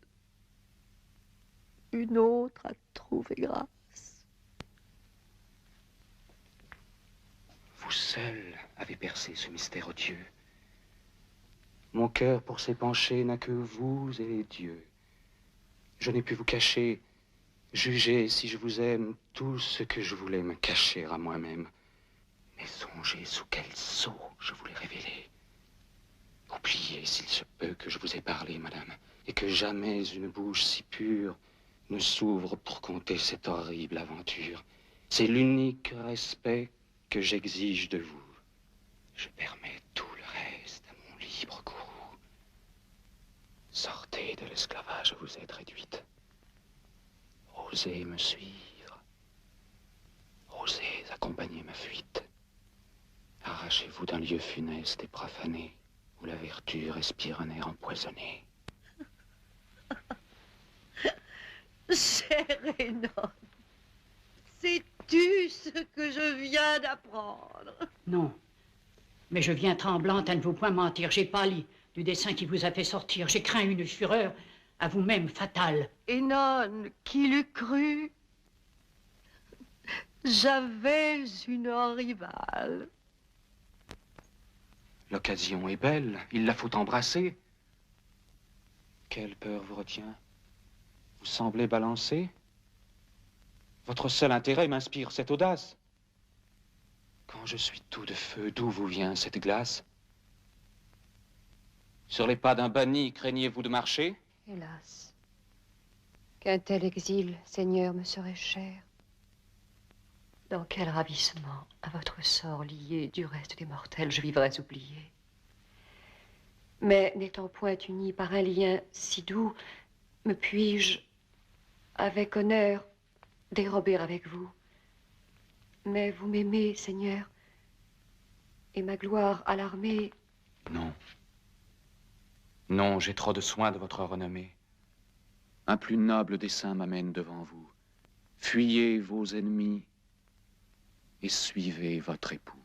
une autre a trouvé grâce. Vous seul avez percé ce mystère odieux. Mon cœur pour s'épancher n'a que vous et Dieu. Je n'ai pu vous cacher Jugez si je vous aime tout ce que je voulais me cacher à moi-même. Mais songez sous quel sceau je vous l'ai révélé. Oubliez s'il se peut que je vous ai parlé, madame, et que jamais une bouche si pure ne s'ouvre pour conter cette horrible aventure. C'est l'unique respect que j'exige de vous. Je permets tout le reste à mon libre courroux. Sortez de l'esclavage où vous êtes réduite. Osez me suivre. Osez accompagner ma fuite. Arrachez-vous d'un lieu funeste et profané où la vertu respire un air empoisonné. Cher Hénon, sais-tu ce que je viens d'apprendre? Non. Mais je viens tremblante à ne vous point mentir. J'ai pâli du dessein qui vous a fait sortir. J'ai craint une fureur à vous-même fatale. Hénon, qui l'eût cru? J'avais une rivale. L'occasion est belle, il la faut embrasser. Quelle peur vous retient? Vous semblez balancer? Votre seul intérêt m'inspire cette audace. Quand je suis tout de feu, d'où vous vient cette glace? Sur les pas d'un banni, craignez-vous de marcher? Hélas, qu'un tel exil, Seigneur, me serait cher. Dans quel ravissement, à votre sort lié du reste des mortels, je vivrais oublié. Mais n'étant point unie par un lien si doux, me puis-je, avec honneur, dérober avec vous? Mais vous m'aimez, Seigneur, et ma gloire alarmée... Non. Non, j'ai trop de soin de votre renommée. Un plus noble dessein m'amène devant vous. Fuyez vos ennemis et suivez votre époux.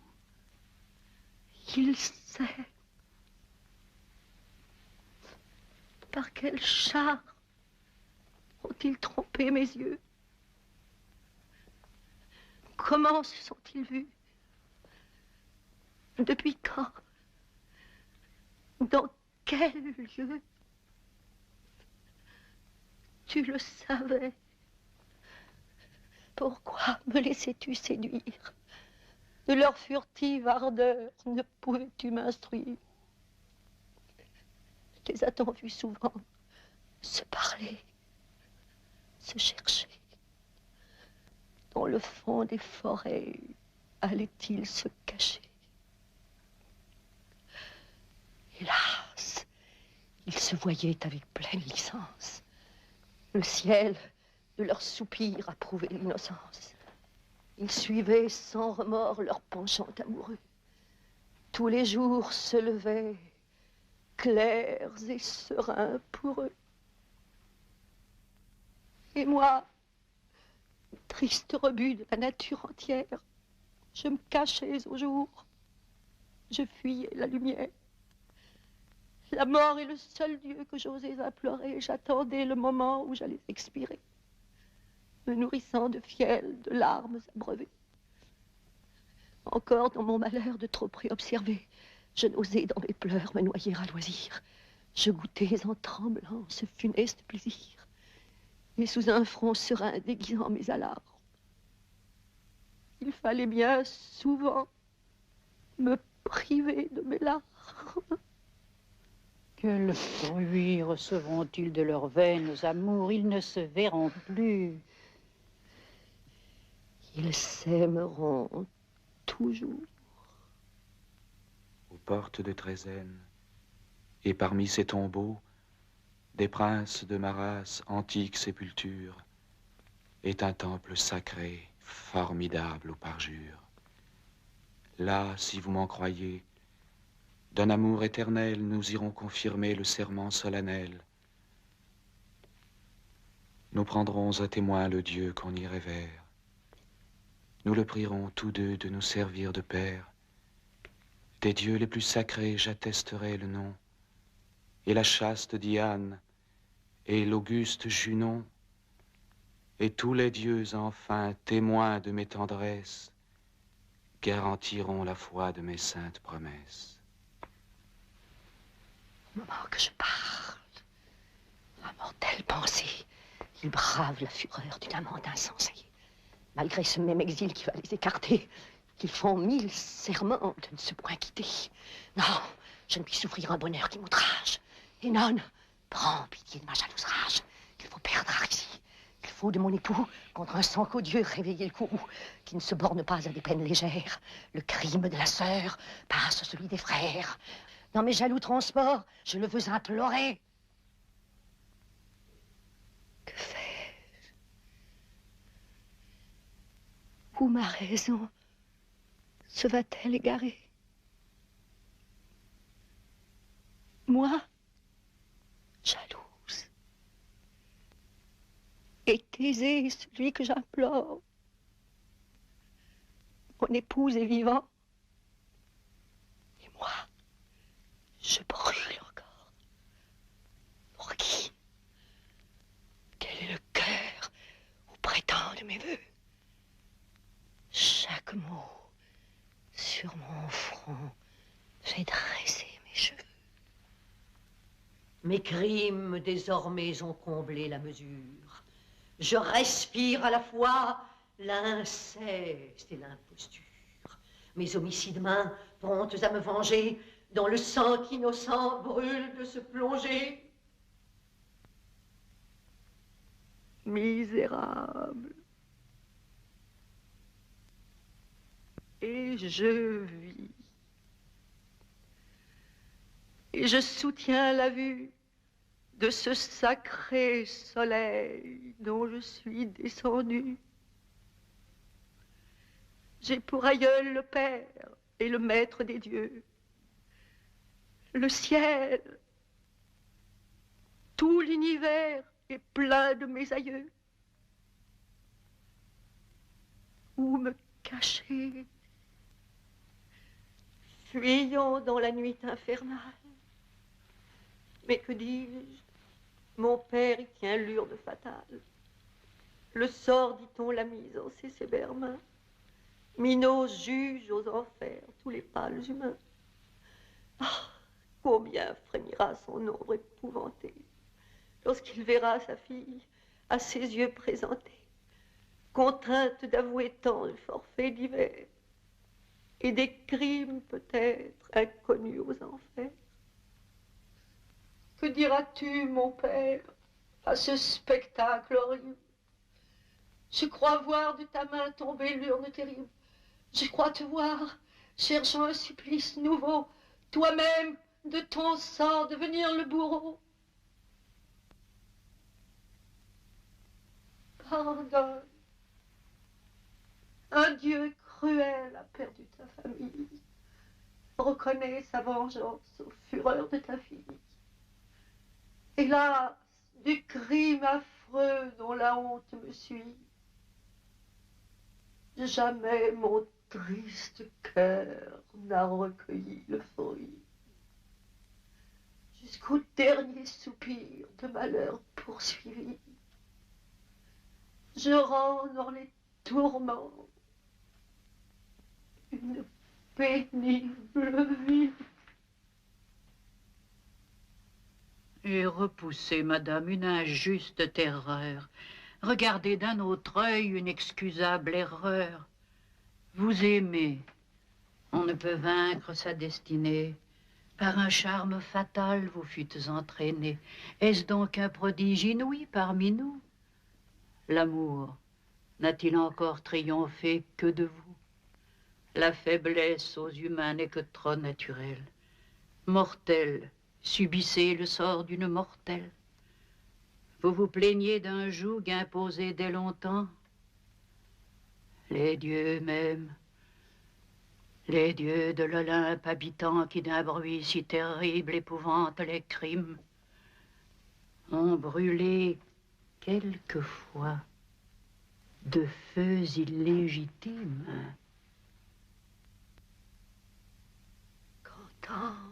Il sait. Par quel char ont-ils trompé mes yeux? Comment se sont-ils vus? Depuis quand? Dans quel lieu? Tu le savais. Pourquoi me laissais-tu séduire? De leur furtive ardeur ne pouvais-tu m'instruire? Les a-t-on vus souvent se parler, se chercher? Dans le fond des forêts, allaient-ils se cacher? Hélas, ils se voyaient avec pleine licence. Le ciel, de leurs soupirs, approuvait l'innocence. Ils suivaient sans remords leur penchant amoureux. Tous les jours se levaient, clairs et sereins pour eux. Et moi, triste rebut de la nature entière, je me cachais au jour, je fuyais la lumière. La mort est le seul Dieu que j'osais implorer. J'attendais le moment où j'allais expirer, me nourrissant de fiel, de larmes abreuvées. Encore dans mon malheur de trop préobserver, je n'osais dans mes pleurs me noyer à loisir. Je goûtais en tremblant ce funeste plaisir, et sous un front serein déguisant mes alarmes. Il fallait bien souvent me priver de mes larmes. Quel fruit recevront-ils de leurs vaines amours? Ils ne se verront plus. Ils s'aimeront toujours. Aux portes de Trézène, et parmi ces tombeaux, des princes de ma race, antique sépulture, est un temple sacré, formidable au parjure. Là, si vous m'en croyez, d'un amour éternel, nous irons confirmer le serment solennel. Nous prendrons à témoin le Dieu qu'on y révère. Nous le prierons tous deux de nous servir de père. Des dieux les plus sacrés, j'attesterai le nom, et la chaste Diane, et l'auguste Junon, et tous les dieux enfin, témoins de mes tendresses, garantiront la foi de mes saintes promesses. Au moment que je parle, ma mortelle pensée Ils bravent la fureur d'une amante insensée. Malgré ce même exil qui va les écarter, qu'ils font 1000 serments de ne se point quitter. Non, je ne puis souffrir un bonheur qui m'outrage. Et non, prends pitié de ma jalouse rage. Il faut perdre ici. Il faut de mon époux, contre un sang qu'odieux, réveiller le courroux, qui ne se borne pas à des peines légères. Le crime de la sœur passe celui des frères. Dans mes jaloux transports, je le veux implorer. Que fais-je? Où ma raison se va-t-elle égarer? Moi, jalouse, et Thésée, celui que j'implore. Mon épouse est vivant, et moi, je brûle encore. Pour qui? Quel est le cœur où prétendent mes voeux? Chaque mot sur mon front fait dresser mes cheveux. Mes crimes désormais ont comblé la mesure. Je respire à la fois l'inceste et l'imposture. Mes homicides mains, promptes à me venger, dans le sang qu'innocent brûle de se plonger. Misérable. Et je vis. Et je soutiens la vue de ce sacré soleil dont je suis descendue. J'ai pour aïeul le Père et le Maître des dieux, le ciel. Tout l'univers est plein de mes aïeux. Où me cacher? Fuyons dans la nuit infernale. Mais que dis-je? Mon père y tient l'urde fatale. Le sort, dit-on, l'a mise en ses sévères mains. Minos juge aux enfers tous les pâles humains. Ah, combien frémira son ombre épouvantée lorsqu'il verra sa fille à ses yeux présentée, contrainte d'avouer tant de forfaits divers et des crimes peut-être inconnus aux enfers. Que diras-tu, mon père, à ce spectacle horrible? Je crois voir de ta main tomber l'urne terrible. Je crois te voir, cherchant un supplice nouveau, toi-même de ton sang devenir le bourreau. Pardonne. Un Dieu cruel a perdu ta famille. Reconnais sa vengeance aux fureurs de ta fille. Hélas, du crime affreux dont la honte me suit, jamais mon triste cœur n'a recueilli le fruit. Jusqu'au dernier soupir de malheur poursuivi, je rends dans les tourments une pénible vie. Et repoussez, madame, une injuste terreur. Regardez d'un autre œil une excusable erreur. Vous aimez, on ne peut vaincre sa destinée. Par un charme fatal, vous fûtes entraînée. Est-ce donc un prodige inouï parmi nous? L'amour n'a-t-il encore triomphé que de vous? La faiblesse aux humains n'est que trop naturelle. Mortel, subissez le sort d'une mortelle. Vous vous plaignez d'un joug imposé dès longtemps. Les dieux même, les dieux de l'Olympe habitant qui d'un bruit si terrible épouvante les crimes, ont brûlé quelquefois de feux illégitimes. Qu'entends-je?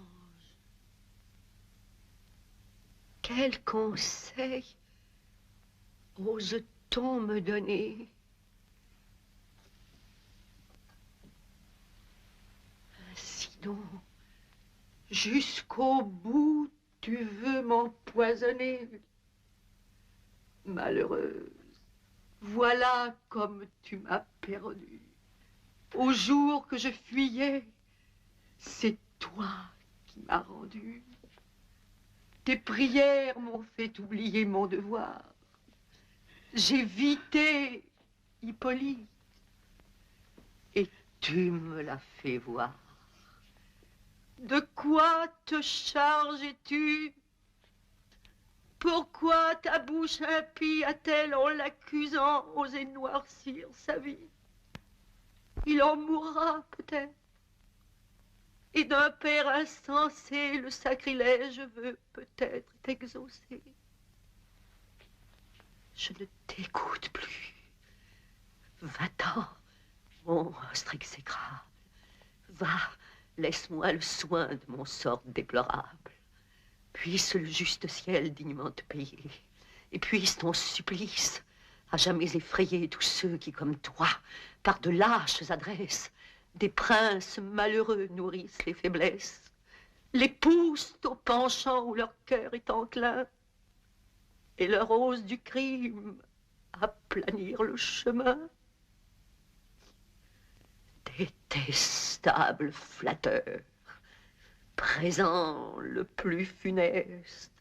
Quel conseil ose-t-on me donner? Ainsi donc, jusqu'au bout, tu veux m'empoisonner. Malheureuse, voilà comme tu m'as perdue. Au jour que je fuyais, c'est toi qui m'as rendue. Tes prières m'ont fait oublier mon devoir. J'ai vité Hippolyte et tu me l'as fait voir. De quoi te charges-tu? Pourquoi ta bouche impie a-t-elle, en l'accusant, osé noircir sa vie? Il en mourra peut-être. Et d'un père insensé, le sacrilège veut peut-être exaucer. Je ne t'écoute plus. Va-t'en, monstre exécrable. Va, laisse-moi le soin de mon sort déplorable. Puisse le juste ciel dignement te payer. Et puisse ton supplice à jamais effrayer tous ceux qui, comme toi, par de lâches adresses, des princes malheureux nourrissent les faiblesses, les poussent au penchant où leur cœur est enclin, et leur ose du crime à planir le chemin. Détestable flatteur, présent le plus funeste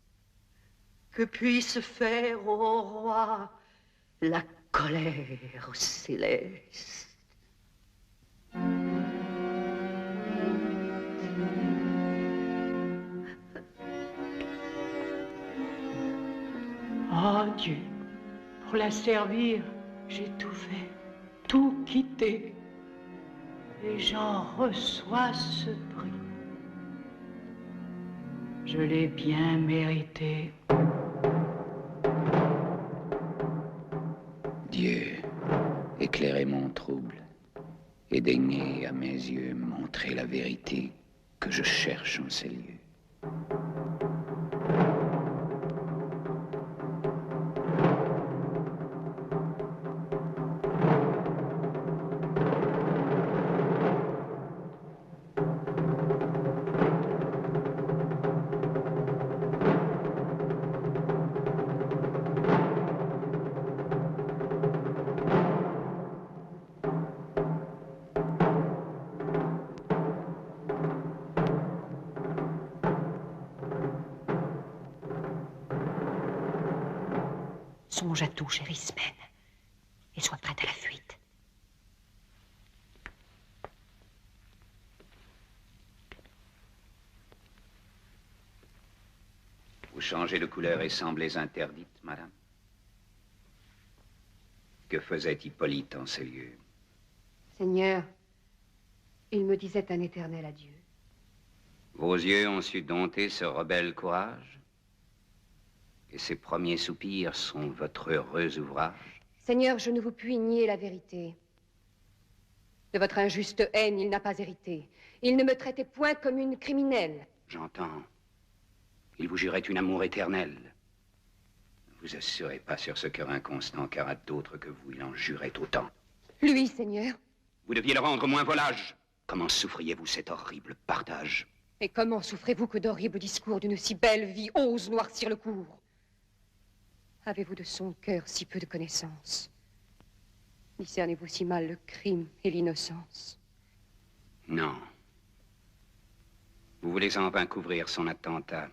que puisse faire au roi la colère céleste. Oh Dieu, pour la servir, j'ai tout fait, tout quitté, et j'en reçois ce prix. Je l'ai bien mérité. Dieu, éclairez mon trouble et daignez à mes yeux montrer la vérité que je cherche en ces lieux. Songe à tout, chère Ismène, et sois prête à la fuite. Vous changez de couleur et semblez interdite, madame. Que faisait Hippolyte en ces lieux? Seigneur, il me disait un éternel adieu. Vos yeux ont su dompter ce rebelle courage? Et ces premiers soupirs sont votre heureux ouvrage? Seigneur, je ne vous puis nier la vérité. De votre injuste haine, il n'a pas hérité. Il ne me traitait point comme une criminelle. J'entends. Il vous jurait une amour éternel. Ne vous assurez pas sur ce cœur inconstant, car à d'autres que vous, il en jurait autant. Lui, Seigneur. Vous deviez le rendre moins volage. Comment souffriez-vous cet horrible partage? Et comment souffrez-vous que d'horribles discours d'une si belle vie osent noircir le cours? Avez-vous de son cœur si peu de connaissance? Discernez-vous si mal le crime et l'innocence? Non. Vous voulez en vain couvrir son attentat.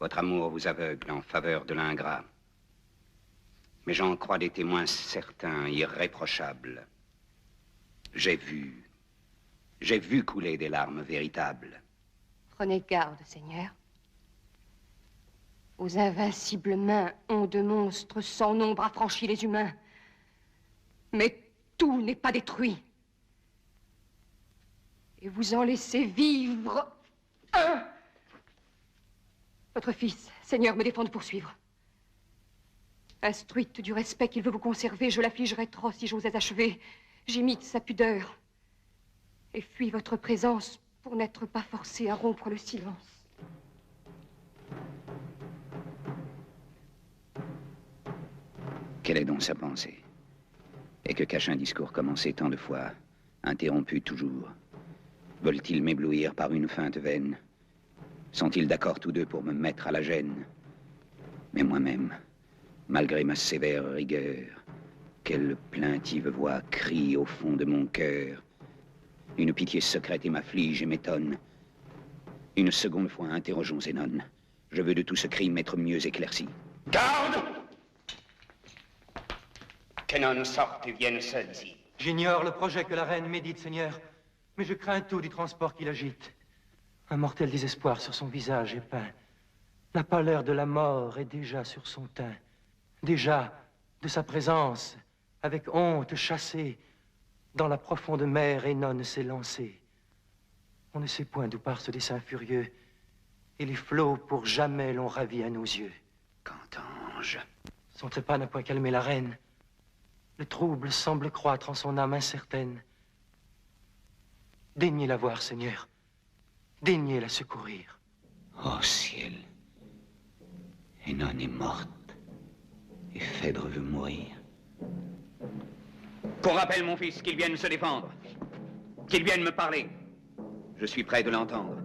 Votre amour vous aveugle en faveur de l'ingrat. Mais j'en crois des témoins certains, irréprochables. J'ai vu couler des larmes véritables. Prenez garde, Seigneur. Aux invincibles mains ont de monstres sans nombre affranchi les humains. Mais tout n'est pas détruit. Et vous en laissez vivre un. Votre fils, Seigneur, me défend de poursuivre. Instruite du respect qu'il veut vous conserver, je l'affligerais trop si j'osais achever. J'imite sa pudeur et fuis votre présence pour n'être pas forcée à rompre le silence. Quelle est donc sa pensée? Et que cache un discours commencé tant de fois, interrompu toujours? Veulent-ils m'éblouir par une feinte vaine? Sont-ils d'accord tous deux pour me mettre à la gêne? Mais moi-même, malgré ma sévère rigueur. Quelle plaintive voix crie au fond de mon cœur. Une pitié secrète et m'afflige et m'étonne. Une seconde fois, interrogeons Zénon. Je veux de tout ce crime être mieux éclairci. Garde! Kenon sorte et vienne seul ici. J'ignore le projet que la reine médite, Seigneur, mais je crains tout du transport qu'il agite. Un mortel désespoir sur son visage est peint. La pâleur de la mort est déjà sur son teint. Déjà, de sa présence, avec honte chassée, dans la profonde mer, Hénon s'est lancé. On ne sait point d'où part ce dessein furieux, et les flots pour jamais l'ont ravi à nos yeux. Qu'entends-je? Son trépas n'a point calmé la reine. Le trouble semble croître en son âme incertaine. Daignez la voir, Seigneur. Daignez la secourir. Oh ciel. Hénon est morte. Et Phèdre veut mourir. Qu'on rappelle mon fils, qu'il vienne se défendre. Qu'il vienne me parler. Je suis prêt de l'entendre.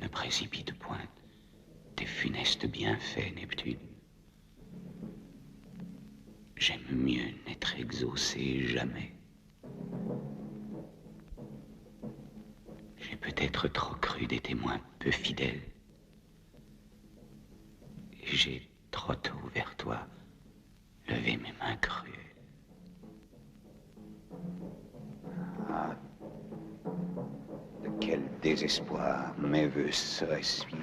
Ne précipite point tes funestes bienfaits, Neptune. J'aime mieux n'être exaucé jamais. J'ai peut-être trop cru des témoins peu fidèles. Et j'ai trop tôt vers toi levé mes mains cruelles. Ah, de quel désespoir mes vœux seraient suivis.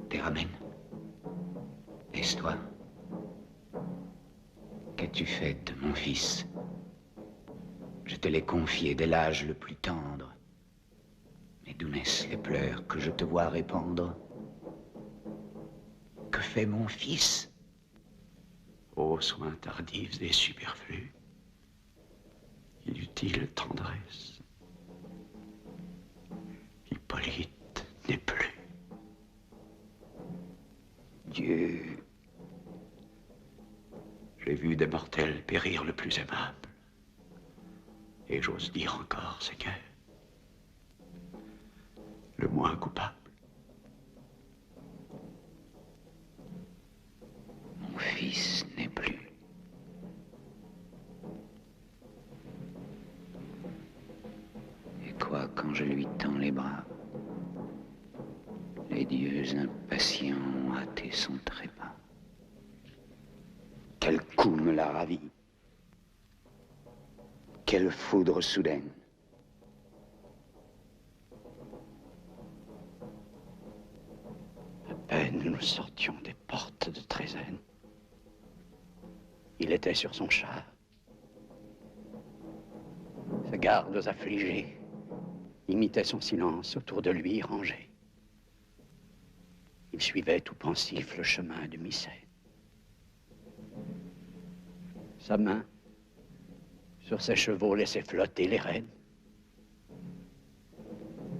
Théramène, laisse-toi. Qu'as-tu fait de mon fils? Je te l'ai confié dès l'âge le plus tendre. Mais d'où naissent les pleurs que je te vois répandre? Que fait mon fils? Ô soins tardifs et superflus, inutile tendresse, Hippolyte n'est plus. Dieu, J'ai vu des mortels périr le plus aimable. Et j'ose dire encore, Seigneur, le moins coupable. mon fils n'est plus. Et quoi quand je lui tends les bras? Les dieux impatients ont hâté son trépas. Quel coup me l'a ravi! Quelle foudre soudaine! À peine nous sortions des portes de Trézène, il était sur son char. Ses gardes affligés imitaient son silence autour de lui rangé. Il suivait tout pensif le chemin de Mycène. Sa main, sur ses chevaux, laissait flotter les rênes.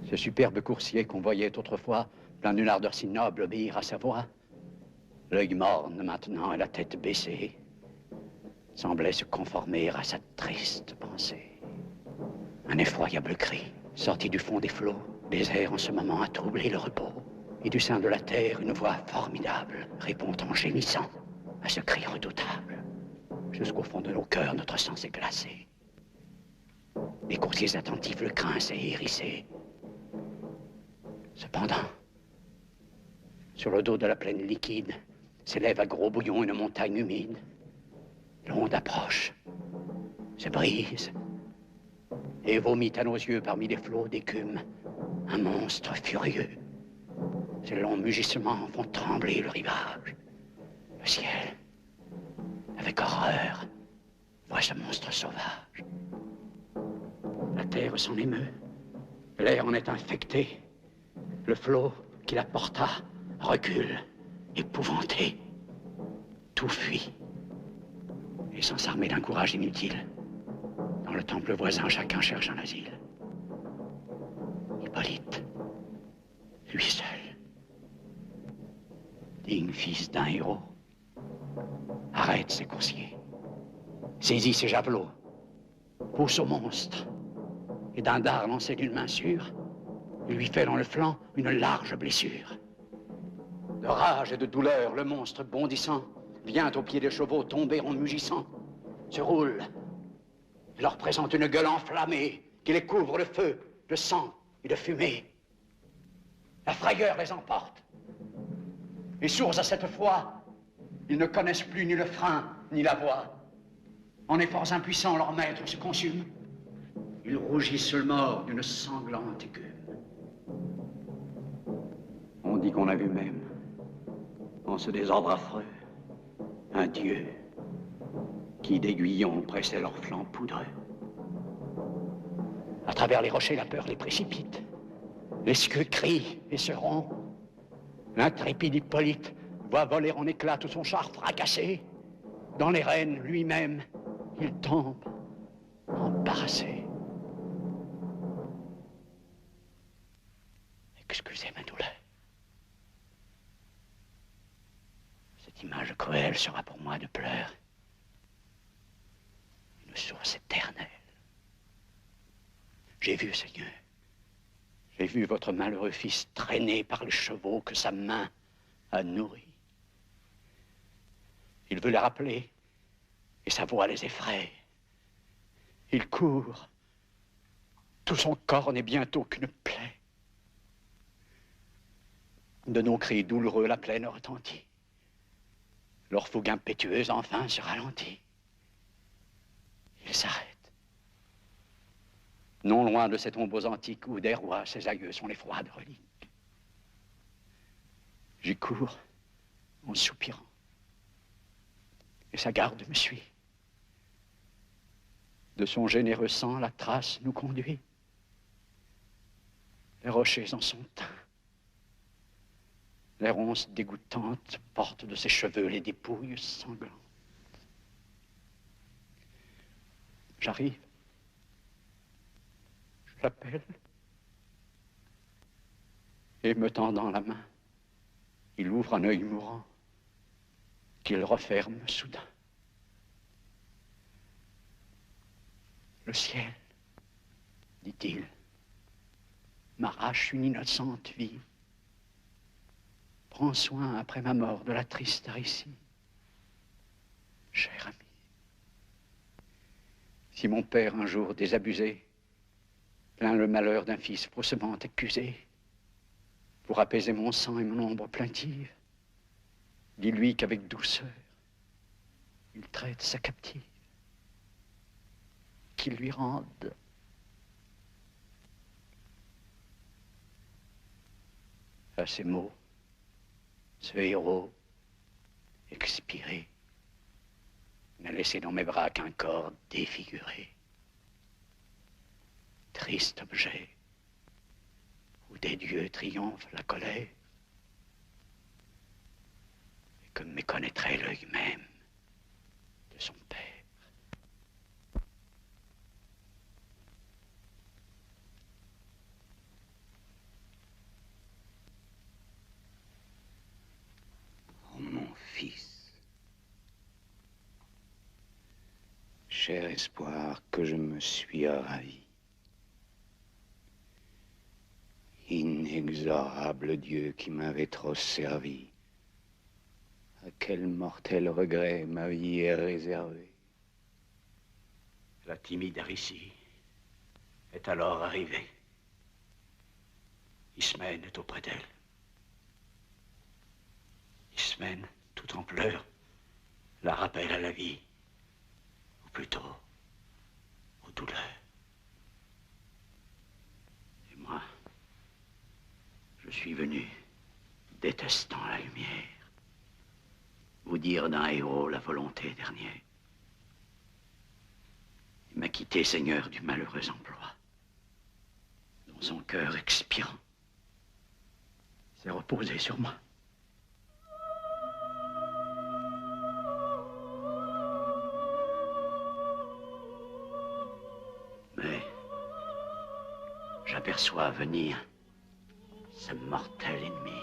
Ce superbe coursier qu'on voyait autrefois, plein d'une ardeur si noble, obéir à sa voix, l'œil morne maintenant et la tête baissée, semblait se conformer à sa triste pensée. Un effroyable cri, sorti du fond des flots, désert en ce moment à troubler le repos. Et du sein de la terre, une voix formidable répond en gémissant à ce cri redoutable. Jusqu'au fond de nos cœurs, notre sang s'est glacé. Les coursiers attentifs, le crin s'est hérissé. Cependant, sur le dos de la plaine liquide, s'élève à gros bouillons une montagne humide. L'onde approche, se brise, et vomit à nos yeux parmi les flots d'écume un monstre furieux. Ces longs mugissements font trembler le rivage. Le ciel, avec horreur, voit ce monstre sauvage. La terre s'en émeut, l'air en est infecté. Le flot qui la porta recule, épouvanté. Tout fuit. Et sans s'armer d'un courage inutile, dans le temple voisin, chacun cherche un asile. Hippolyte, lui seul, digne fils d'un héros. Arrête ces coursiers. Saisis ces javelots. Pousse au monstre. Et d'un dard lancé d'une main sûre, il lui fait dans le flanc une large blessure. De rage et de douleur, le monstre bondissant vient au pied des chevaux tomber en mugissant, se roule, et leur présente une gueule enflammée qui les couvre de feu, de sang et de fumée. La frayeur les emporte. Et sourds à cette foi, ils ne connaissent plus ni le frein ni la voie. En efforts impuissants, leur maître se consume. Ils rougissent le mort d'une sanglante écume. On dit qu'on a vu même, en ce désordre affreux, un dieu qui d'aiguillons pressait leurs flancs poudreux. À travers les rochers, la peur les précipite. Les cieux crient et se rompent. L'intrépide Hippolyte voit voler en éclats tout son char fracassé. Dans les rênes, lui-même, il tombe embarrassé. Excusez ma douleur. Cette image cruelle sera pour moi de pleurs. Une source éternelle. J'ai vu, Seigneur, j'ai vu votre malheureux fils traîné par les chevaux que sa main a nourris. Il veut les rappeler, et sa voix les effraie. Il court. Tout son corps n'est bientôt qu'une plaie. De nos cris douloureux, la plaine retentit. Leur fougue impétueuse, enfin, se ralentit. Il s'arrête. Non loin de ces tombeaux antiques où des rois, ses aïeux, sont les froides reliques. J'y cours en soupirant. Et sa garde me suit. De son généreux sang, la trace nous conduit. Les rochers en sont teints. Les ronces dégoûtantes portent de ses cheveux les dépouilles sanglantes. J'arrive. Je l'appelle. Et me tendant la main, il ouvre un œil mourant qu'il referme soudain. Le ciel, dit-il, m'arrache une innocente vie. Prends soin après ma mort de la triste Aricie. Cher ami, si mon père un jour désabusé plaint le malheur d'un fils faussement accusé, pour apaiser mon sang et mon ombre plaintive, dis-lui qu'avec douceur, il traite sa captive, qu'il lui rende à ces mots. Ce héros, expiré, n'a laissé dans mes bras qu'un corps défiguré. Triste objet, où des dieux triomphe la colère, et que méconnaîtrait l'œil même de son père. Mon fils, cher espoir que je me suis ravi. Inexorable Dieu qui m'avait trop servi, à quel mortel regret ma vie est réservée. La timide Aricie est alors arrivée. Ismène est auprès d'elle. Ismène, tout en pleurs, la rappelle à la vie, ou plutôt aux douleurs. Et moi, je suis venu, détestant la lumière, vous dire d'un héros la volonté dernière. Il m'a quitté, Seigneur, du malheureux emploi, dont son cœur expirant s'est reposé sur moi. Mais j'aperçois venir ce mortel ennemi.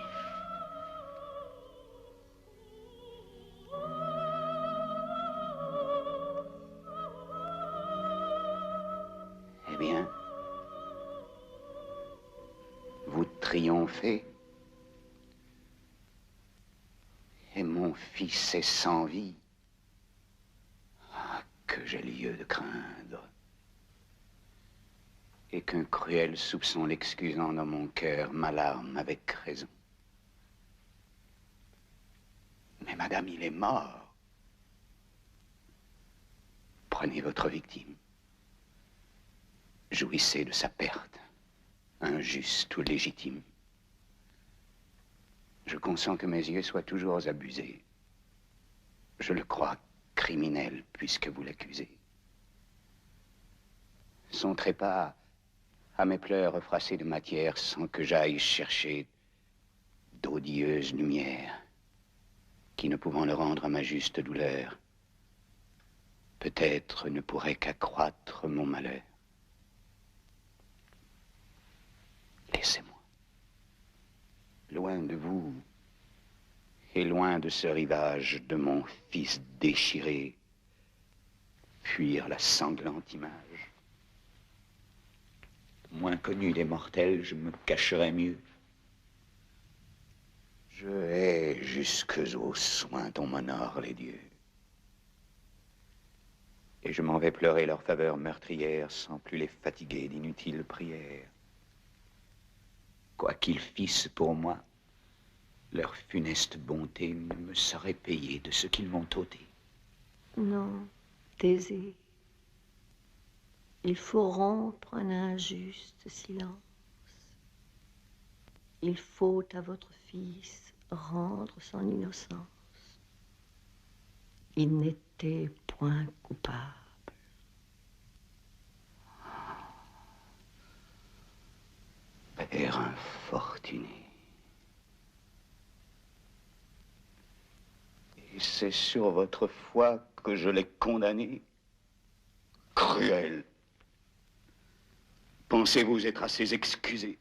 bien. Vous triomphez. Et mon fils est sans vie. Ah, que j'ai lieu de craindre. Et qu'un cruel soupçon l'excusant dans mon cœur m'alarme avec raison. Mais madame, il est mort. Prenez votre victime. Jouissez de sa perte, injuste ou légitime. Je consens que mes yeux soient toujours abusés. Je le crois criminel puisque vous l'accusez. Son trépas à mes pleurs froissés de matière sans que j'aille chercher d'odieuses lumières qui, ne pouvant le rendre à ma juste douleur, peut-être ne pourrait qu'accroître mon malheur. Laissez-moi, loin de vous et loin de ce rivage de mon fils déchiré, fuir la sanglante image. Moins connu des mortels, je me cacherais mieux. Je hais jusque aux soins dont m'honorent les dieux. Et je m'en vais pleurer leur faveur meurtrière sans plus les fatiguer d'inutiles prières. Quoi qu'ils fissent pour moi, leur funeste bonté ne me saurait payer de ce qu'ils m'ont ôté. Non, Thésée. Il faut rompre un injuste silence. Il faut à votre fils rendre son innocence. Il n'était point coupable. Père infortuné. Et c'est sur votre foi que je l'ai condamné. Cruel. Pensez-vous être assez excusé?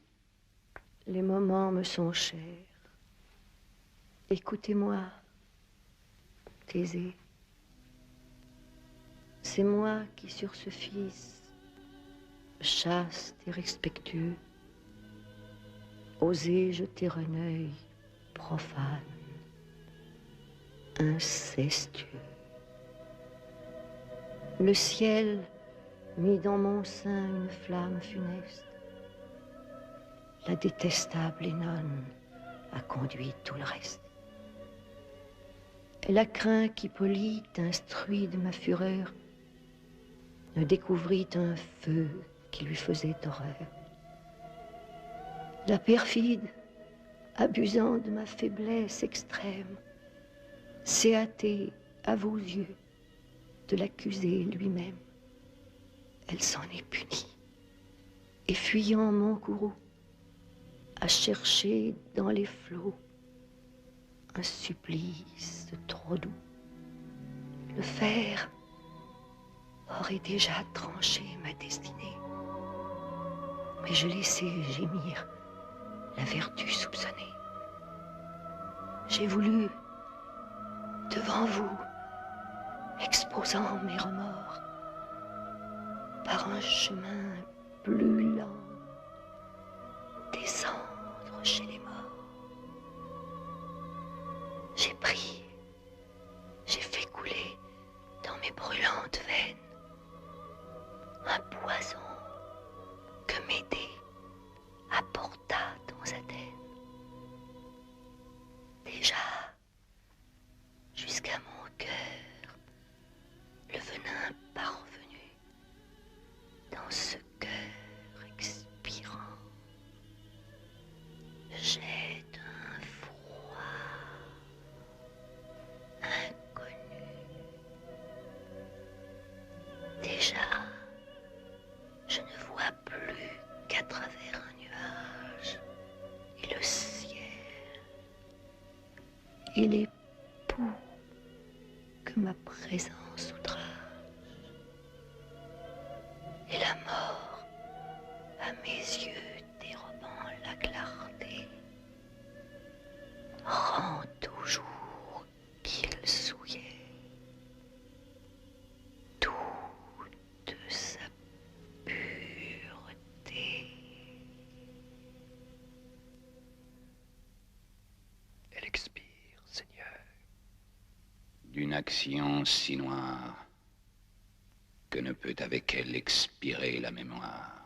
Les moments me sont chers. Écoutez-moi, Thésée. C'est moi qui, sur ce fils, chaste et respectueux, osais jeter un œil profane, incestueux. Le ciel mit dans mon sein une flamme funeste. La détestable Énone a conduit tout le reste. Et la crainte qu'Hippolyte, instruit de ma fureur, ne découvrit un feu qui lui faisait horreur. La perfide, abusant de ma faiblesse extrême, s'est hâtée, à vos yeux, de l'accuser lui-même. Elle s'en est punie. Et fuyant mon courroux, a cherché dans les flots un supplice trop doux. Le fer aurait déjà tranché ma destinée. Mais je laissais gémir la vertu soupçonnée. J'ai voulu, devant vous, exposant mes remords, par un chemin plus lent, descendre chez les morts. J'ai pris, j'ai fait couler dans mes brûlantes veines un poison que Médée apporta dans Athènes. Déjà, jusqu'à mon cœur, le venin parvenu dans ce cœur expirant jette un froid inconnu. Déjà, je ne vois plus qu'à travers un nuage et le ciel et les poux que ma présence outrage. Et la mort, à mes yeux dérobant la clarté, rend toujours qu'il souillait toute sa pure une action si noire que ne peut avec elle expirer la mémoire.